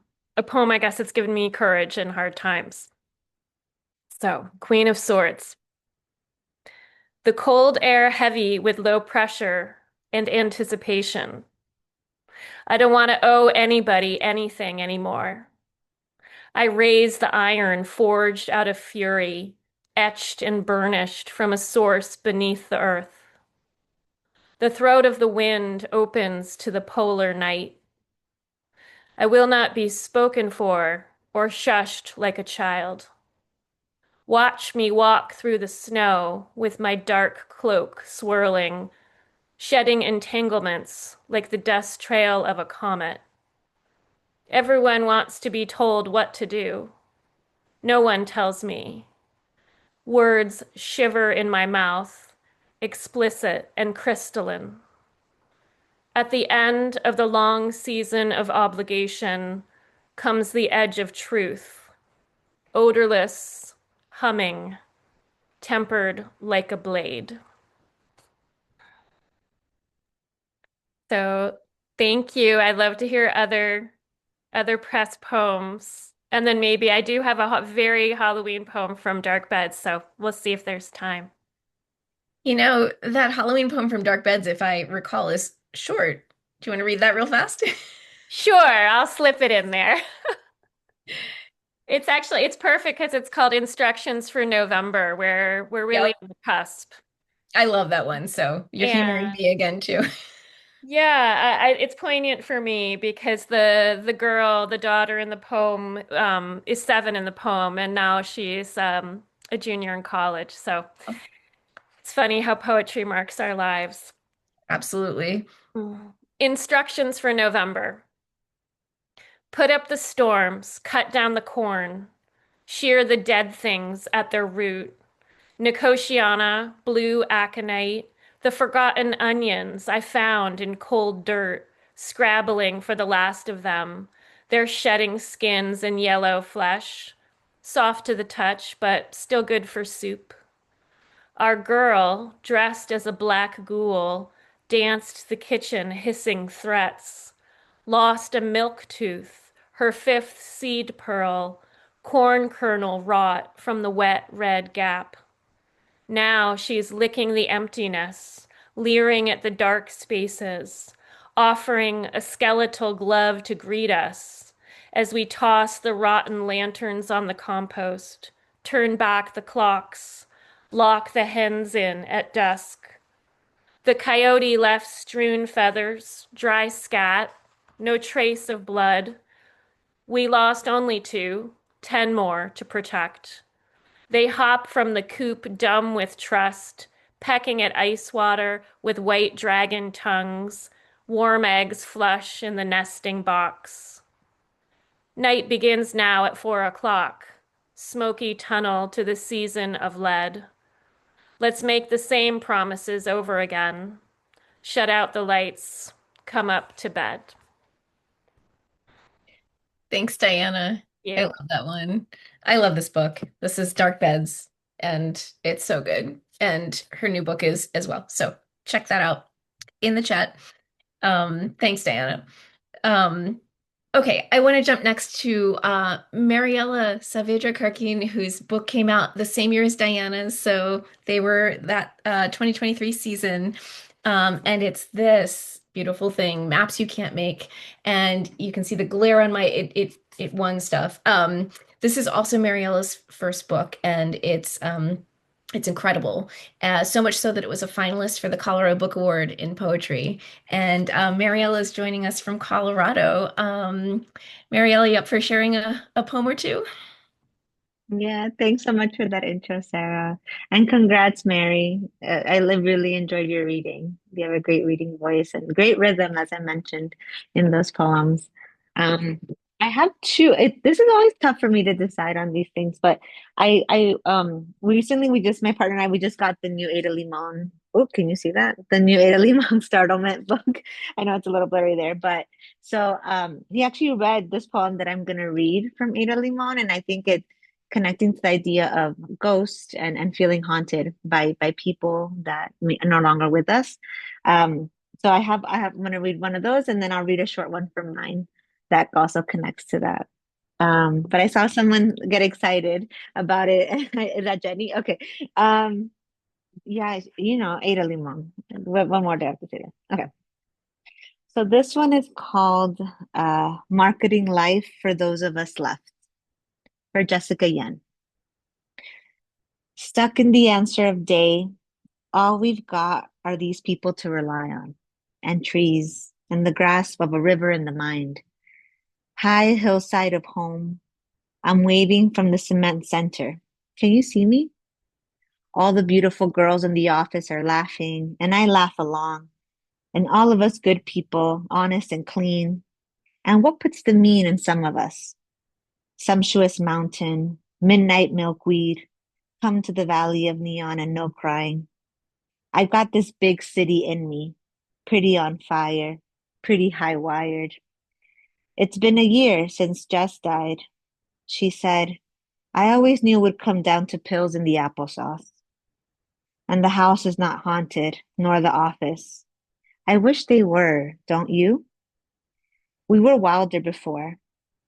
poem, I guess, that's given me courage in hard times. So, Queen of Swords. The cold air heavy with low pressure and anticipation. I don't want to owe anybody anything anymore. I raise the iron forged out of fury, etched and burnished from a source beneath the earth. The throat of the wind opens to the polar night. I will not be spoken for or shushed like a child. Watch me walk through the snow with my dark cloak swirling, shedding entanglements like the dust trail of a comet. Everyone wants to be told what to do. No one tells me. Words shiver in my mouth, explicit and crystalline. At the end of the long season of obligation comes the edge of truth, odorless, humming, tempered like a blade. So thank you. I'd love to hear other press poems. And then maybe I do have a very Halloween poem from Dark Beds, so we'll see if there's time. You know, that Halloween poem from Dark Beds, if I recall, is short. Do you want to read that real fast? Sure, I'll slip it in there. It's perfect because it's called Instructions for November, where we're really Yep. on the cusp. I love that one. So you're humoring And me again too. yeah, it's poignant for me because the girl, the daughter in the poem, is 7 in the poem, and now she's a junior in college. So it's funny how poetry marks our lives. Absolutely. Mm. Instructions for November. Put up the storms, cut down the corn, shear the dead things at their root. Nicotiana, blue aconite, the forgotten onions I found in cold dirt, scrabbling for the last of them, their shedding skins and yellow flesh, soft to the touch, but still good for soup. Our girl, dressed as a black ghoul, danced the kitchen hissing threats, lost a milk tooth, her fifth seed pearl, corn kernel rot from the wet red gap. Now she's licking the emptiness, leering at the dark spaces, offering a skeletal glove to greet us as we toss the rotten lanterns on the compost, turn back the clocks, lock the hens in at dusk. The coyote left strewn feathers, dry scat, no trace of blood. We lost only 2, 10 more to protect. They hop from the coop dumb with trust, pecking at ice water with white dragon tongues, warm eggs flush in the nesting box. Night begins now at 4 o'clock, smoky tunnel to the season of lead. Let's make the same promises over again. Shut out the lights, come up to bed. Thanks, Diana. I You. love that one. I love this book. This is Dark Beds, and it's so good. And her new book is as well. So check that out in the chat. Thanks, Diana. Um, okay, I want to jump next to Mariella Saavedra Carquin, whose book came out the same year as Diana's. So they were that 2023 season. And it's this beautiful thing, Maps You Can't Make. And you can see the glare on my it won stuff. This is also Mariella's first book, and it's incredible. So much so that it was a finalist for the Colorado Book Award in poetry. And Mariella is joining us from Colorado. Mariella, you up for sharing a poem or two? Yeah, thanks so much for that intro, Sarah. And congrats, Mary. Really enjoyed your reading. You have a great reading voice and great rhythm, as I mentioned in those poems. Um, I have two. This is always tough for me to decide on these things, but recently my partner and I, we just got the new Ada Limon. Oh, can you see that? The new Ada Limon Startlement book. I know it's a little blurry there, but he actually read this poem that I'm gonna read from Ada Limon, and I think it connecting to the idea of ghosts and feeling haunted by people that are no longer with us. So I'm going to read one of those, and then I'll read a short one from mine that also connects to that. But I saw someone get excited about it. Is that Jenny? Okay. Yeah, Ada Limon. One more day I have to say that. Okay. So this one is called Marketing Life for Those of Us Left, for Jessica Yen. Stuck in the answer of day, all we've got are these people to rely on, and trees, and the grasp of a river in the mind. High hillside of home, I'm waving from the cement center. Can you see me? All the beautiful girls in the office are laughing, and I laugh along. And all of us good people, honest and clean. And what puts the mean in some of us? Sumptuous mountain, midnight milkweed, come to the valley of neon and no crying. I've got this big city in me, pretty on fire, pretty high wired. It's been a year since Jess died. She said, I always knew it would come down to pills in the applesauce. And the house is not haunted, nor the office. I wish they were, don't you? We were wilder before.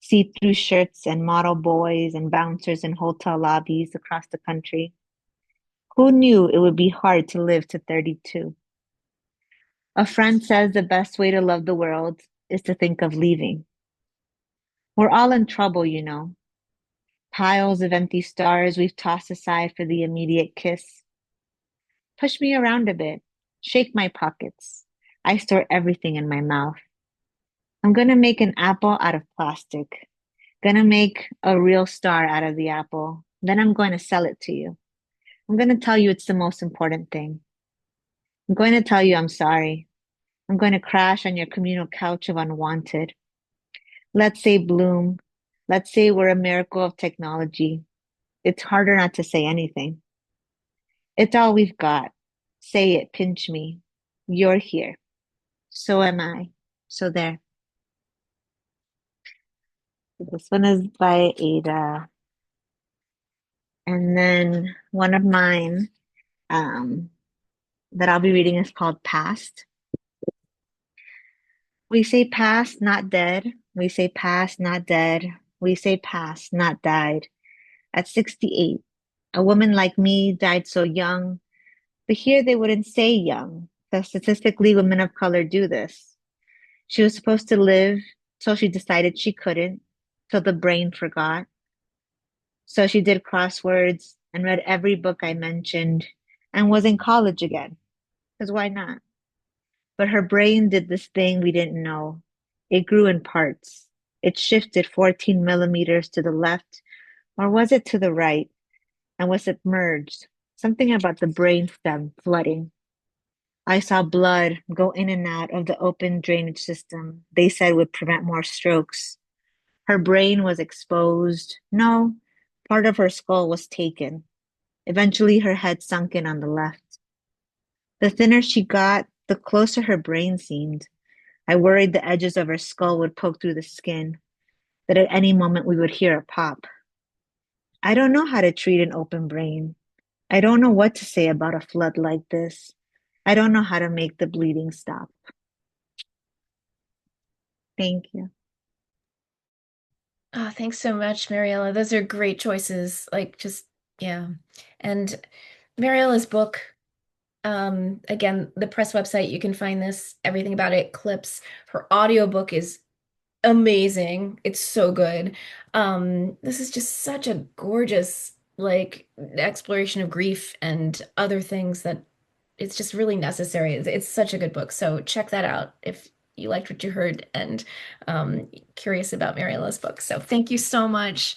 See-through shirts and model boys and bouncers in hotel lobbies across the country. Who knew it would be hard to live to 32? A friend says the best way to love the world is to think of leaving. We're all in trouble, you know. Piles of empty stars we've tossed aside for the immediate kiss. Push me around a bit. Shake my pockets. I store everything in my mouth. I'm gonna make an apple out of plastic. Gonna make a real star out of the apple. Then I'm going to sell it to you. I'm gonna tell you it's the most important thing. I'm going to tell you I'm sorry. I'm going to crash on your communal couch of unwanted. Let's say bloom. Let's say we're a miracle of technology. It's harder not to say anything. It's all we've got. Say it, pinch me. You're here. So am I. So there. This one is by Ada. And then one of mine um, that I'll be reading is called Past. We say past, not dead. We say past, not dead. We say past, not died. At 68, a woman like me died so young, but here they wouldn't say young, because statistically women of color do this. She was supposed to live till she decided she couldn't, till the brain forgot. So she did crosswords and read every book I mentioned and was in college again, because why not? But her brain did this thing we didn't know. It grew in parts. It shifted 14 millimeters to the left, or was it to the right, and was submerged. Something about the brain stem flooding. I saw blood go in and out of the open drainage system they said would prevent more strokes. Her brain was exposed. No, part of her skull was taken. Eventually, her head sunk in on the left. The thinner she got, the closer her brain seemed. I worried the edges of her skull would poke through the skin, that at any moment we would hear a pop. I don't know how to treat an open brain. I don't know what to say about a flood like this. I don't know how to make the bleeding stop. Thank you. Oh, thanks so much, Mariella. Those are great choices. Like, just, yeah. And Mariella's book, again, the press website, you can find this, everything about it, clips. Her audiobook is amazing. It's so good. This is just such a gorgeous, like, exploration of grief and other things that it's just really necessary. It's such a good book. So check that out if you liked what you heard and curious about Mariella's book. So thank you so much.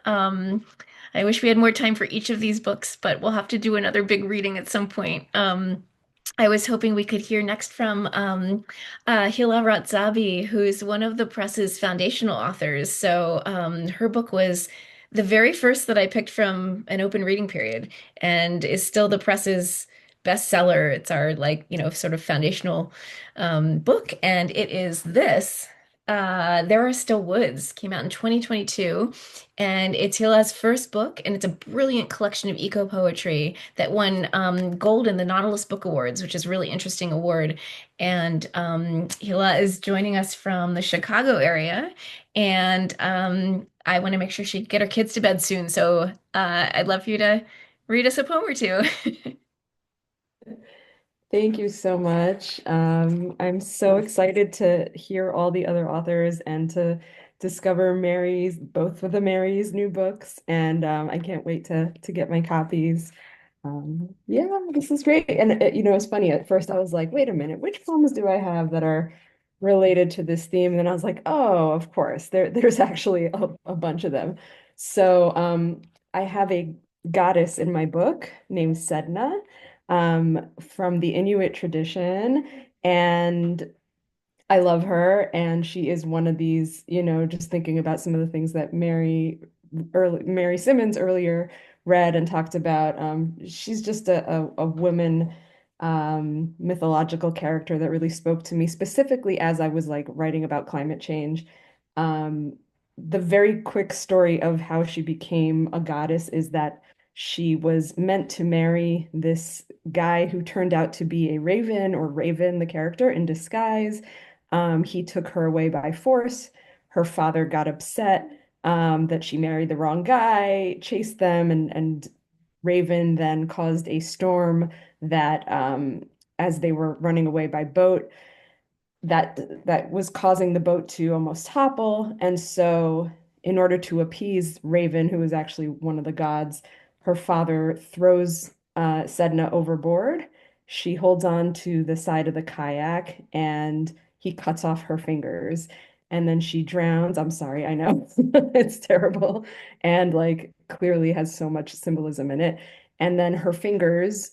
Um, I wish we had more time for each of these books, but we'll have to do another big reading at some point. I was hoping we could hear next from Hila Ratzabi, who's one of the press's foundational authors. So her book was the very first that I picked from an open reading period and is still the press's bestseller. It's our, like, sort of foundational book. And it is this. There Are Still Woods came out in 2022, and it's Hila's first book, and it's a brilliant collection of eco poetry that won gold in the Nautilus Book Awards, which is a really interesting award. And Hila is joining us from the Chicago area, and I want to make sure she get her kids to bed soon. So I'd love for you to read us a poem or two. Thank you so much. I'm so excited to hear all the other authors and to discover both of the Mary's new books. And I can't wait to get my copies. Yeah, this is great. And it's funny. At first, I was like, wait a minute, which poems do I have that are related to this theme? And then I was like, oh, of course, there's actually a bunch of them. So I have a goddess in my book named Sedna from the Inuit tradition. And I love her. And she is one of these, just thinking about some of the things that Mary Simmons earlier read and talked about. She's just a woman mythological character that really spoke to me, specifically as I was like writing about climate change. Um, the very quick story of how she became a goddess is that she was meant to marry this guy who turned out to be a raven, or Raven, the character, in disguise. He took her away by force. Her father got upset that she married the wrong guy, chased them, and Raven then caused a storm that, as they were running away by boat, that was causing the boat to almost topple. And so, in order to appease Raven, who is actually one of the gods, her father throws Sedna overboard. She holds on to the side of the kayak and he cuts off her fingers. And then she drowns. I'm sorry, I know it's terrible. And like clearly has so much symbolism in it. And then her fingers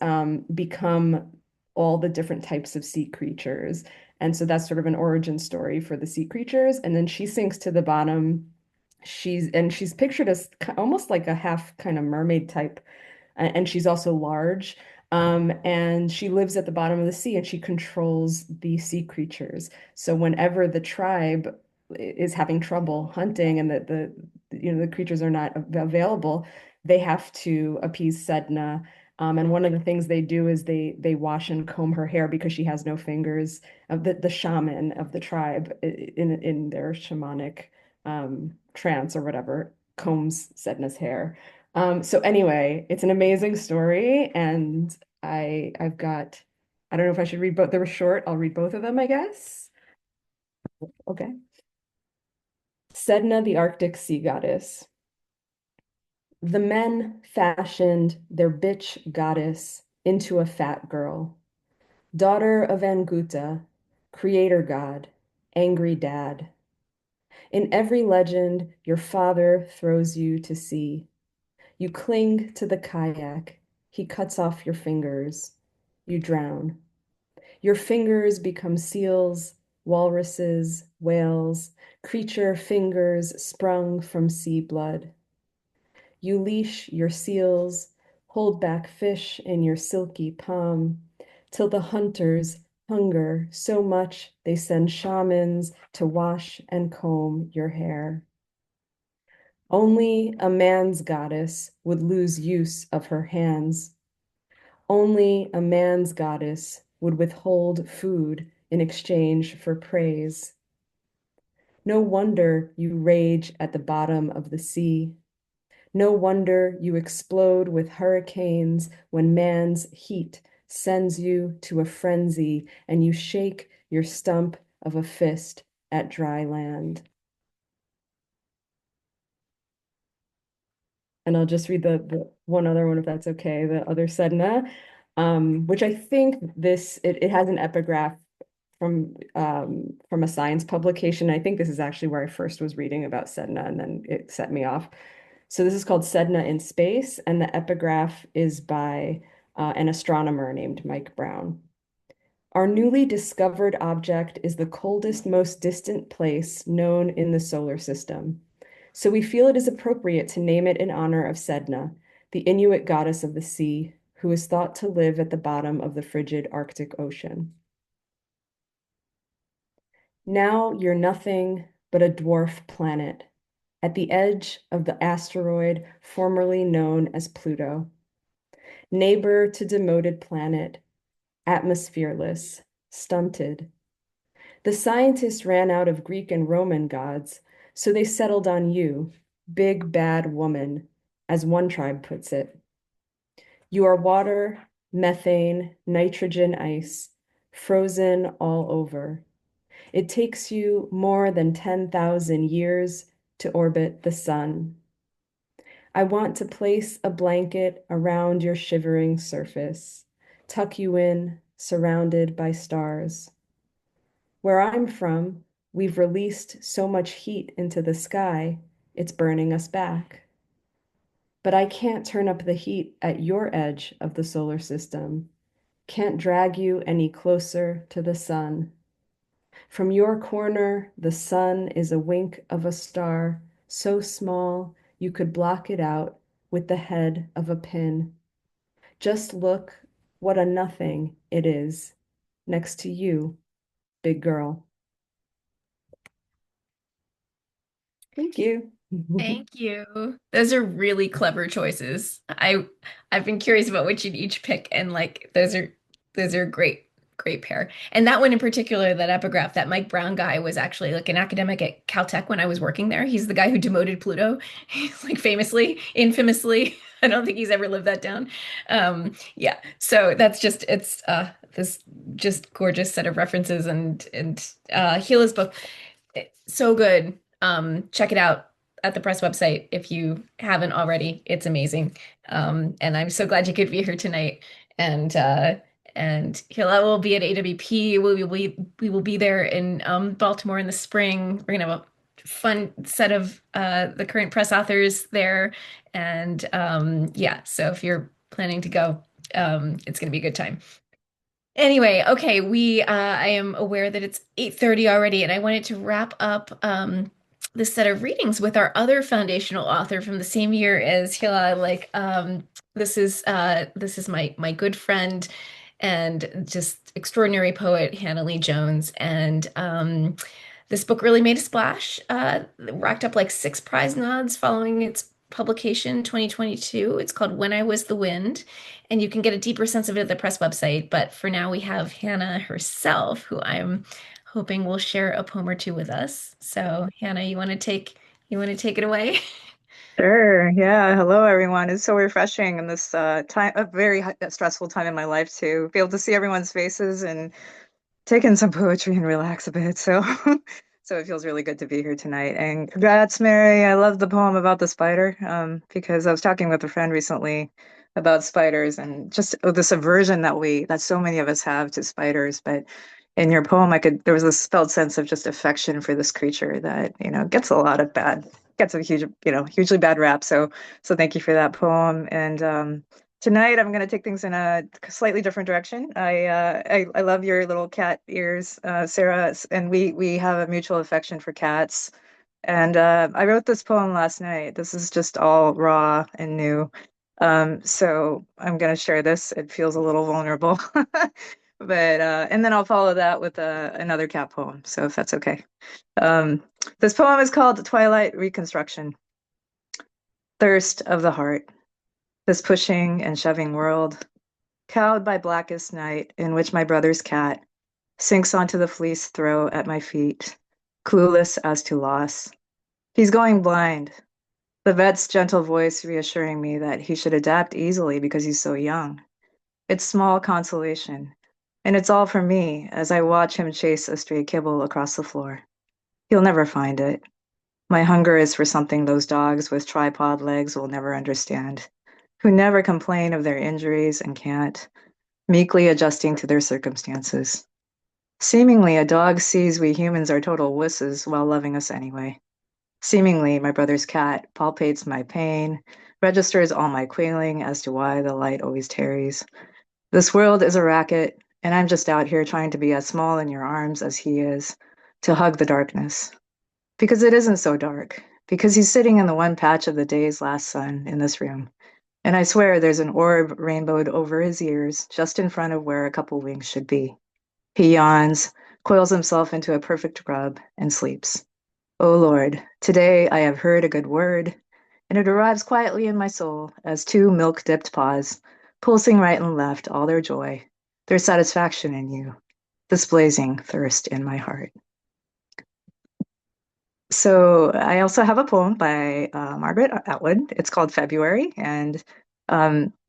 become all the different types of sea creatures. And so that's sort of an origin story for the sea creatures. And then she sinks to the bottom. She's pictured as almost like a half kind of mermaid type, and she's also large. And she lives at the bottom of the sea and she controls the sea creatures. So whenever the tribe is having trouble hunting and the creatures are not available, they have to appease Sedna. And one of the things they do is they wash and comb her hair because she has no fingers. Of the shaman of the tribe in their shamanic trance or whatever combs Sedna's hair. So anyway, it's an amazing story, and I've got, I don't know if I should read both. They were short. I'll read both of them, I guess. Okay. Sedna, the Arctic sea goddess. The men fashioned their bitch goddess into a fat girl, daughter of Anguta, creator god, angry dad. In every legend, your father throws you to sea. You cling to the kayak. He cuts off your fingers. You drown. Your fingers become seals, walruses, whales, creature fingers sprung from sea blood. You leash your seals, hold back fish in your silky palm, till the hunters hunger so much they send shamans to wash and comb your hair. Only a man's goddess would lose use of her hands. Only a man's goddess would withhold food in exchange for praise. No wonder you rage at the bottom of the sea. No wonder you explode with hurricanes when man's heat sends you to a frenzy and you shake your stump of a fist at dry land. And I'll just read the one other one if that's okay, the other Sedna, which I think it has an epigraph from a science publication. I think this is actually where I first was reading about Sedna, and then it set me off. So this is called Sedna in Space, and the epigraph is by an astronomer named Mike Brown. Our newly discovered object is the coldest, most distant place known in the solar system. So we feel it is appropriate to name it in honor of Sedna, the Inuit goddess of the sea, who is thought to live at the bottom of the frigid Arctic Ocean. Now you're nothing but a dwarf planet at the edge of the asteroid formerly known as Pluto. Neighbor to demoted planet, atmosphereless, stunted. The scientists ran out of Greek and Roman gods, so they settled on you, big bad woman, as one tribe puts it. You are water, methane, nitrogen, ice, frozen all over. It takes you more than 10,000 years to orbit the sun. I want to place a blanket around your shivering surface, tuck you in, surrounded by stars. Where I'm from, we've released so much heat into the sky, it's burning us back. But I can't turn up the heat at your edge of the solar system, can't drag you any closer to the sun. From your corner, the sun is a wink of a star, so small you could block it out with the head of a pin. Just look what a nothing it is next to you, big girl. Thank you. Thank you. Those are really clever choices. I've been curious about what you'd each pick, and like those are great pair. And that one in particular, that epigraph, that Mike Brown guy was actually like an academic at Caltech when I was working there. He's the guy who demoted Pluto. He's like infamously. I don't think he's ever lived that down. Yeah. So that's just it's this just gorgeous set of references and Hila's book, so good. Check it out at the press website if you haven't already. It's amazing. And I'm so glad you could be here tonight. And Hila will be at AWP. We will be there in Baltimore in the spring. We're gonna have a fun set of the current press authors there. And yeah, so if you're planning to go, it's gonna be a good time. Anyway, okay, I am aware that it's 8:30 already, and I wanted to wrap up this set of readings with our other foundational author from the same year as Hila. Like this is my good friend and just extraordinary poet Hannah Lee Jones. And this book really made a splash. Racked up like 6 prize nods following its publication 2022. It's called When I Was the Wind, and you can get a deeper sense of it at the press website. But for now, we have Hannah herself, who I'm hoping will share a poem or two with us. So, Hannah, you want to take it away? Sure. Yeah. Hello, everyone. It's so refreshing in this time, a very stressful time in my life to be able to see everyone's faces and take in some poetry and relax a bit. So, so it feels really good to be here tonight. And congrats, Mary. I love the poem about the spider, because I was talking with a friend recently about spiders and just this aversion that so many of us have to spiders. But in your poem, there was this felt sense of just affection for this creature that, gets a hugely bad rap. So thank you for that poem. And tonight I'm going to take things in a slightly different direction. I love your little cat ears, Sarah, and we have a mutual affection for cats. And I wrote this poem last night. This is just all raw and new. So I'm going to share this. It feels a little vulnerable. But and then I'll follow that with another cat poem. So if that's okay. This poem is called Twilight Reconstruction. Thirst of the heart. This pushing and shoving world, cowed by blackest night, in which my brother's cat sinks onto the fleece throw at my feet, clueless as to loss. He's going blind. The vet's gentle voice reassuring me that he should adapt easily because he's so young. It's small consolation, and it's all for me as I watch him chase a stray kibble across the floor. He'll never find it. My hunger is for something those dogs with tripod legs will never understand, who never complain of their injuries and can't, meekly adjusting to their circumstances. Seemingly, a dog sees we humans are total wusses while loving us anyway. Seemingly, my brother's cat palpates my pain, registers all my quailing as to why the light always tarries. This world is a racket, and I'm just out here trying to be as small in your arms as he is, to hug the darkness. Because it isn't so dark, because he's sitting in the one patch of the day's last sun in this room. And I swear there's an orb rainbowed over his ears, just in front of where a couple wings should be. He yawns, coils himself into a perfect rub, and sleeps. O Lord, today I have heard a good word, and it arrives quietly in my soul as 2 milk-dipped paws, pulsing right and left all their joy, their satisfaction in you, this blazing thirst in my heart. So I also have a poem by Margaret Atwood. It's called February, and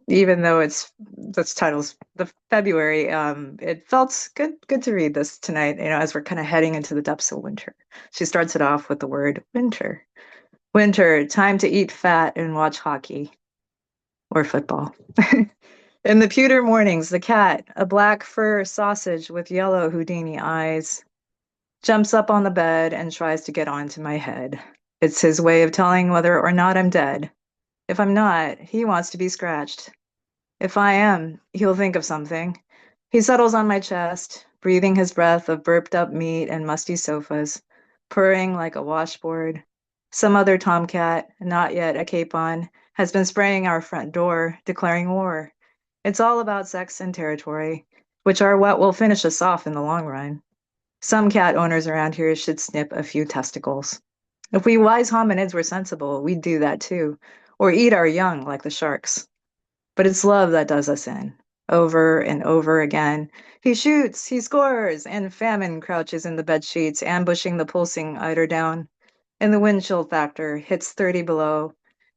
even though this title's the February, it felt good to read this tonight, as we're kind of heading into the depths of winter. She starts it off with the word winter. Winter, time to eat fat and watch hockey or football. In the pewter mornings, the cat, a black fur sausage with yellow Houdini eyes, jumps up on the bed and tries to get onto my head. It's his way of telling whether or not I'm dead. If I'm not, he wants to be scratched. If I am, he'll think of something. He settles on my chest, breathing his breath of burped up meat and musty sofas, purring like a washboard. Some other tomcat, not yet a capon, has been spraying our front door, declaring war. It's all about sex and territory, which are what will finish us off in the long run. Some cat owners around here should snip a few testicles. If we wise hominids were sensible, we'd do that too, or eat our young like the sharks. But it's love that does us in, over and over again. He shoots, he scores, and famine crouches in the bed sheets, ambushing the pulsing eider down. And the wind chill factor hits 30 below,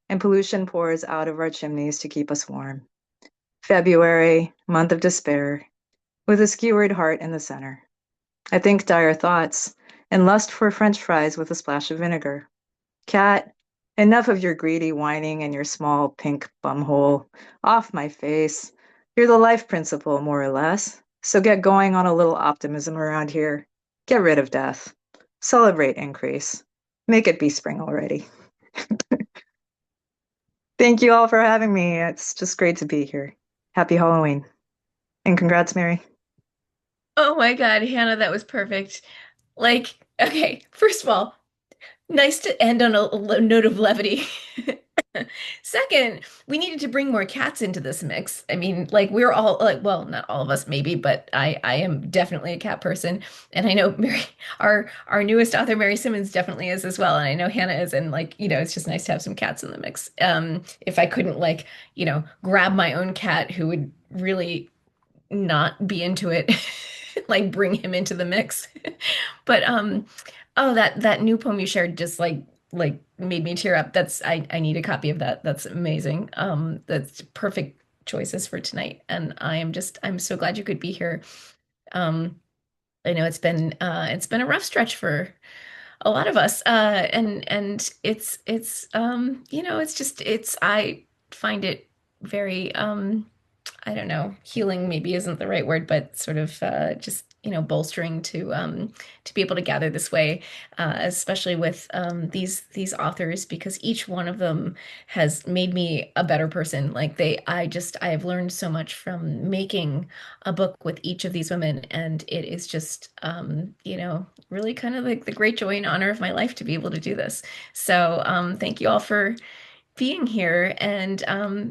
and pollution pours out of our chimneys to keep us warm. February, month of despair, with a skewered heart in the center. I think dire thoughts, and lust for French fries with a splash of vinegar. Cat, enough of your greedy whining and your small pink bumhole. Off my face. You're the life principle, more or less. So get going on a little optimism around here. Get rid of death. Celebrate increase. Make it be spring already. Thank you all for having me. It's just great to be here. Happy Halloween. And congrats, Mary. Oh my God, Hannah, that was perfect. Like, okay, first of all, nice to end on a note of levity. Second, we needed to bring more cats into this mix. I mean, like we're all like, well, not all of us maybe, but I am definitely a cat person, and I know Mary, our newest author, Mary Simmons, definitely is as well, and I know Hannah is, and like it's just nice to have some cats in the mix. If I couldn't like grab my own cat who would really not be into it, like bring him into the mix. But oh, that new poem you shared just like made me tear up. I need a copy of that. That's amazing. That's perfect choices for tonight. And I'm so glad you could be here. Um, I know it's been a rough stretch for a lot of us. And it's just I find it very I don't know, healing maybe isn't the right word, but sort of just bolstering to be able to gather this way, especially with these authors, because each one of them has made me a better person. Like I have learned so much from making a book with each of these women, and it is just really kind of like the great joy and honor of my life to be able to do this. So thank you all for being here and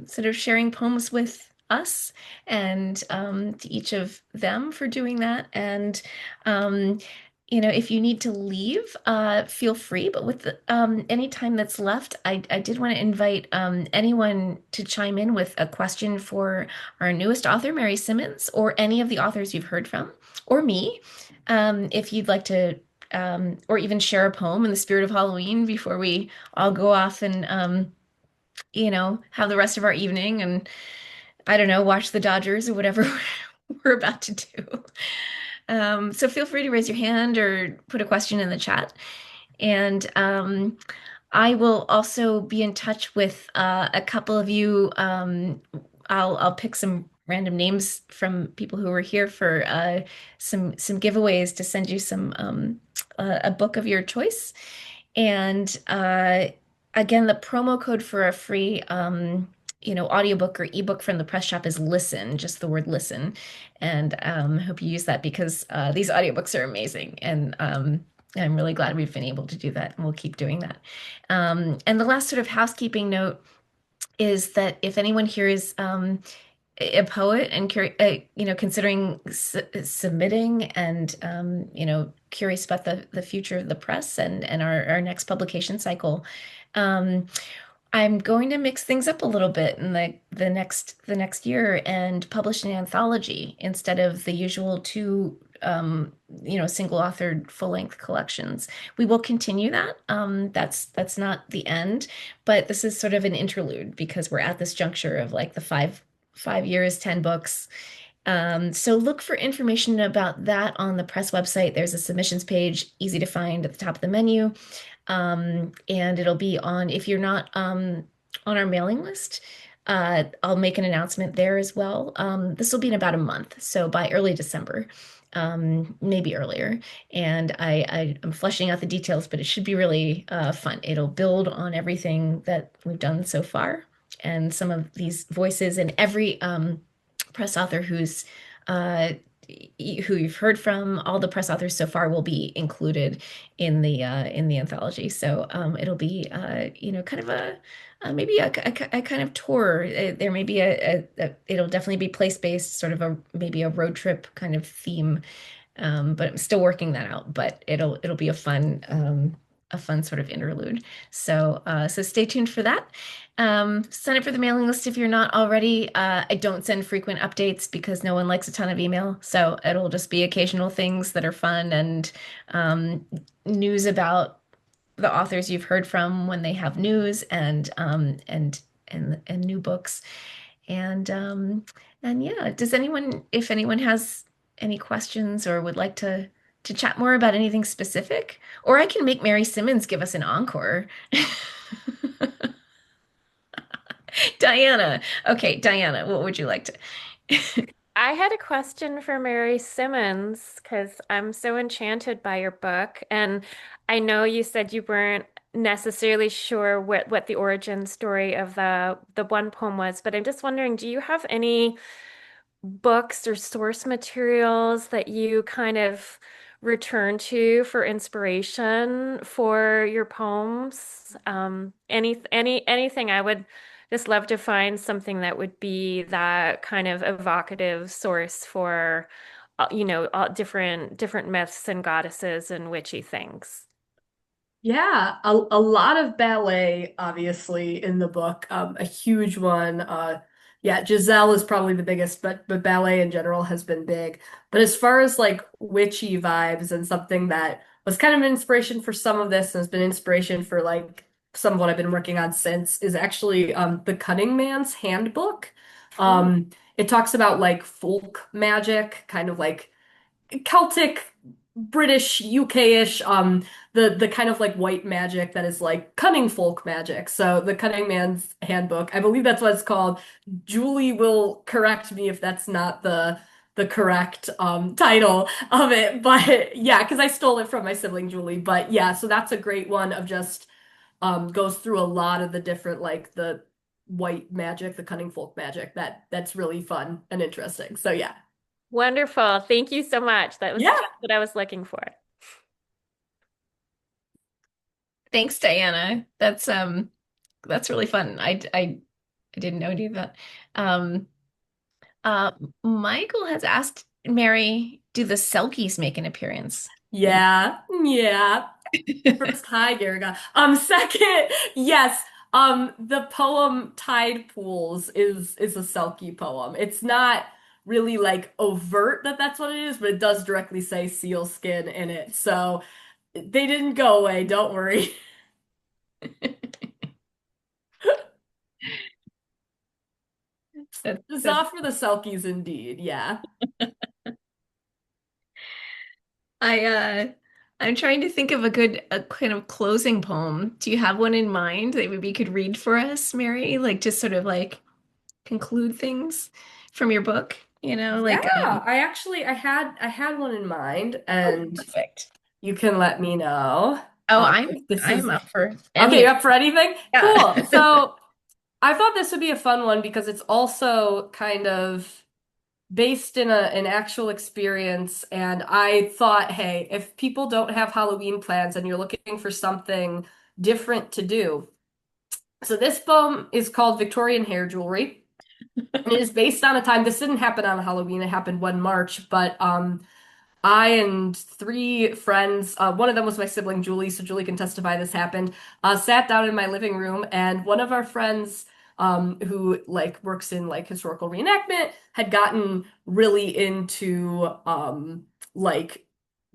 sort of sharing poems with us, and to each of them for doing that. And um, if you need to leave, feel free. But with any time that's left, I did want to invite anyone to chime in with a question for our newest author, Mary Simmons, or any of the authors you've heard from, or me, if you'd like to. Or even share a poem in the spirit of Halloween before we all go off and have the rest of our evening and I don't know, watch the Dodgers or whatever we're about to do. So feel free to raise your hand or put a question in the chat. And I will also be in touch with a couple of you. I'll pick some random names from people who were here for some giveaways to send you some a book of your choice. And again, the promo code for a free audiobook or ebook from the press shop is listen, just the word listen. And hope you use that because these audiobooks are amazing. And I'm really glad we've been able to do that, and we'll keep doing that. And the last sort of housekeeping note is that if anyone here is a poet and considering submitting and curious about the future of the press and our next publication cycle, um, I'm going to mix things up a little bit in the next year and publish an anthology instead of the usual two single authored full-length collections. We will continue that. That's not the end, but this is sort of an interlude because we're at this juncture of like the five years, 10 books. So look for information about that on the press website. There's a submissions page, easy to find at the top of the menu. And it'll be on, if you're not on our mailing list, I'll make an announcement there as well. This will be in about a month, so by early December, maybe earlier. And I'm fleshing out the details, but it should be really fun. It'll build on everything that we've done so far and some of these voices, and every press author who you've heard from. All the press authors so far will be included in the anthology. So it'll be kind of maybe a kind of tour. There may be it'll definitely be place-based, sort of maybe a road trip kind of theme. But I'm still working that out. But it'll be a fun a fun sort of interlude. So stay tuned for that. Sign up for the mailing list if you're not already. I don't send frequent updates because no one likes a ton of email. So it'll just be occasional things that are fun and um, news about the authors you've heard from when they have news and new books. And yeah, if anyone has any questions or would like to chat more about anything specific, or I can make Mary Simmons give us an encore. Diana. Okay, Diana, what would you like to? I had a question for Mary Simmons because I'm so enchanted by your book. And I know you said you weren't necessarily sure what the origin story of the one poem was, but I'm just wondering, do you have any books or source materials that you kind of return to for inspiration for your poems? Anything. I would just love to find something that would be that kind of evocative source for, all different myths and goddesses and witchy things. Yeah, a lot of ballet, obviously, in the book. A huge one. Yeah, Giselle is probably the biggest, but ballet in general has been big. But as far as like witchy vibes and something that was kind of an inspiration for some of this and has been inspiration for like some of what I've been working on since is actually the Cunning Man's Handbook. Ooh. It talks about like folk magic, kind of like Celtic, British, UK-ish, the kind of like white magic that is like cunning folk magic. So the Cunning Man's Handbook, I believe that's what it's called. Julie will correct me if that's not the correct title of it, but yeah, because I stole it from my sibling Julie. But yeah, so that's a great one of just goes through a lot of the different like the white magic, the cunning folk magic that's really fun and interesting. So yeah. Wonderful. Thank you so much. That was Yeah. just what I was looking for. Thanks, Diana. That's really fun. I didn't know any of that. Um, uh, Michael has asked Mary, do the Selkies make an appearance? Yeah, yeah. First, hi, Garriga. Second, yes. The poem Tide Pools is a Selkie poem. It's not really like overt that that's what it is, but it does directly say seal skin in it. So they didn't go away, don't worry. It's That's off for the Selkies indeed, yeah. I I'm trying to think of a kind of closing poem. Do you have one in mind that maybe you could read for us, Mary? Like just sort of like conclude things from your book, Yeah, I had one in mind oh, and perfect. you can let me know. Oh, If this I'm is up for okay, any you of up for anything? yeah. Cool. So I thought this would be a fun one because it's also kind of based in an actual experience. And I thought, hey, if people don't have Halloween plans and you're looking for something different to do. So this poem is called Victorian Hair Jewelry. And it is based on a time, this didn't happen on Halloween, it happened one March, but I and three friends, one of them was my sibling Julie, so Julie can testify this happened, sat down in my living room, and one of our friends, who like works in like historical reenactment, had gotten really into like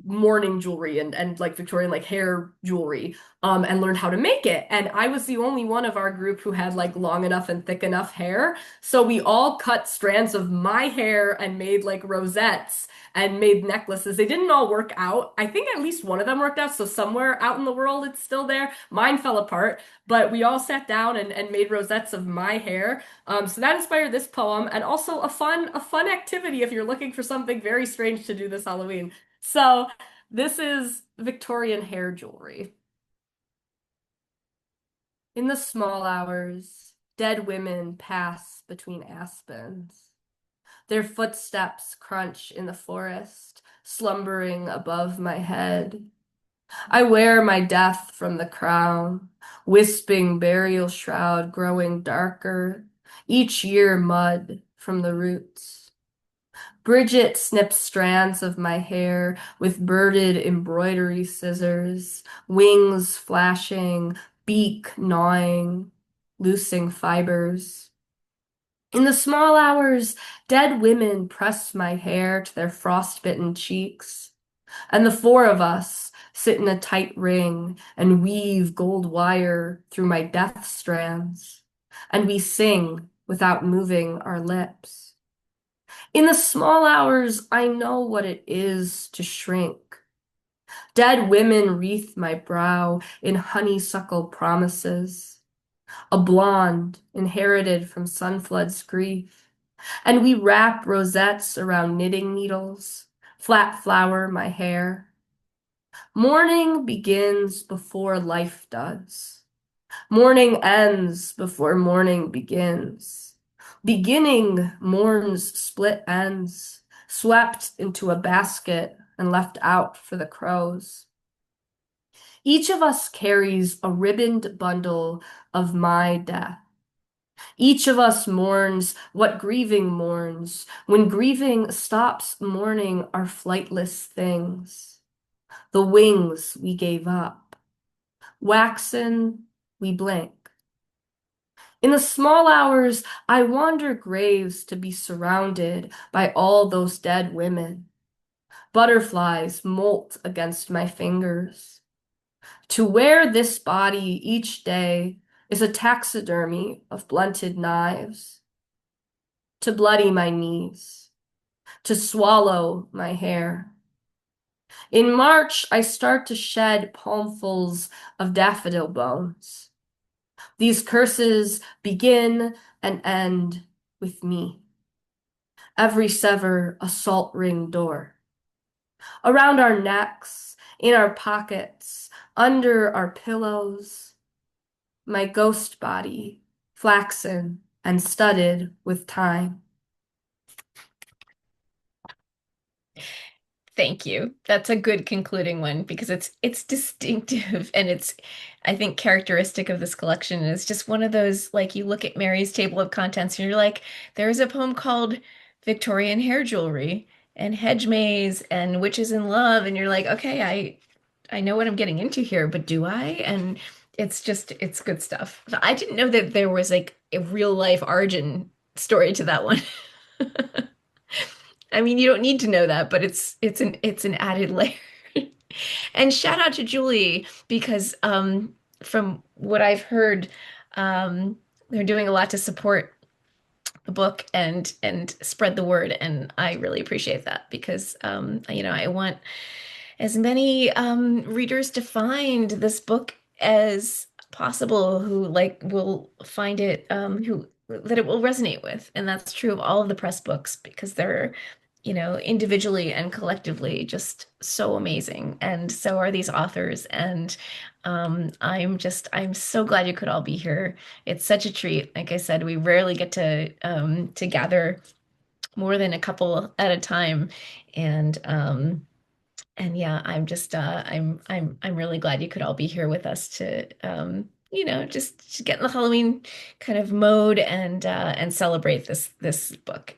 mourning jewelry and like Victorian like hair jewelry, and learned how to make it. And I was the only one of our group who had like long enough and thick enough hair, so we all cut strands of my hair and made like rosettes and made necklaces. They didn't all work out. I think at least one of them worked out, so somewhere out in the world it's still there. Mine fell apart, but we all sat down and made rosettes of my hair. So that inspired this poem, and also a fun activity if you're looking for something very strange to do this Halloween. So this is Victorian hair jewelry. In the small hours, dead women pass between aspens. Their footsteps crunch in the forest, slumbering above my head. I wear my death from the crown, wisping burial shroud growing darker, each year mud from the roots. Bridget snips strands of my hair with birded embroidery scissors, wings flashing, beak gnawing, loosing fibers. In the small hours, dead women press my hair to their frostbitten cheeks, and the four of us sit in a tight ring and weave gold wire through my death strands, and we sing without moving our lips. In the small hours, I know what it is to shrink. Dead women wreath my brow in honeysuckle promises, a blonde inherited from Sunflood's grief, and we wrap rosettes around knitting needles, flat flower my hair. Morning begins before life does. Morning ends before morning begins. Beginning mourns split ends, swept into a basket and left out for the crows. Each of us carries a ribboned bundle of my death. Each of us mourns what grieving mourns, when grieving stops mourning our flightless things, the wings we gave up. Waxen, we blink. In the small hours, I wander graves to be surrounded by all those dead women. Butterflies molt against my fingers. To wear this body each day is a taxidermy of blunted knives. To bloody my knees, to swallow my hair. In March, I start to shed palmfuls of daffodil bones. These curses begin and end with me. Every sever a salt ring door. Around our necks, in our pockets, under our pillows, my ghost body, flaxen and studded with time. Thank you. That's a good concluding one because it's distinctive and it's I think characteristic of this collection. It's just one of those like you look at Mary's table of contents and you're like, there's a poem called Victorian Hair Jewelry and Hedge Maze and Witches in Love, and you're like, okay, I know what I'm getting into here, but do I? And it's good stuff. I didn't know that there was like a real life origin story to that one. I mean, you don't need to know that, but it's an added layer. And shout out to Julie because from what I've heard, they're doing a lot to support the book and spread the word, and I really appreciate that because I want as many readers to find this book as possible who like will find it who that it will resonate with. And that's true of all of the press books because they're individually and collectively just so amazing, and so are these authors. And I'm so glad you could all be here. It's such a treat. Like I said, we rarely get to gather more than a couple at a time, and yeah, I'm really glad you could all be here with us to just get in the Halloween kind of mode and celebrate this book.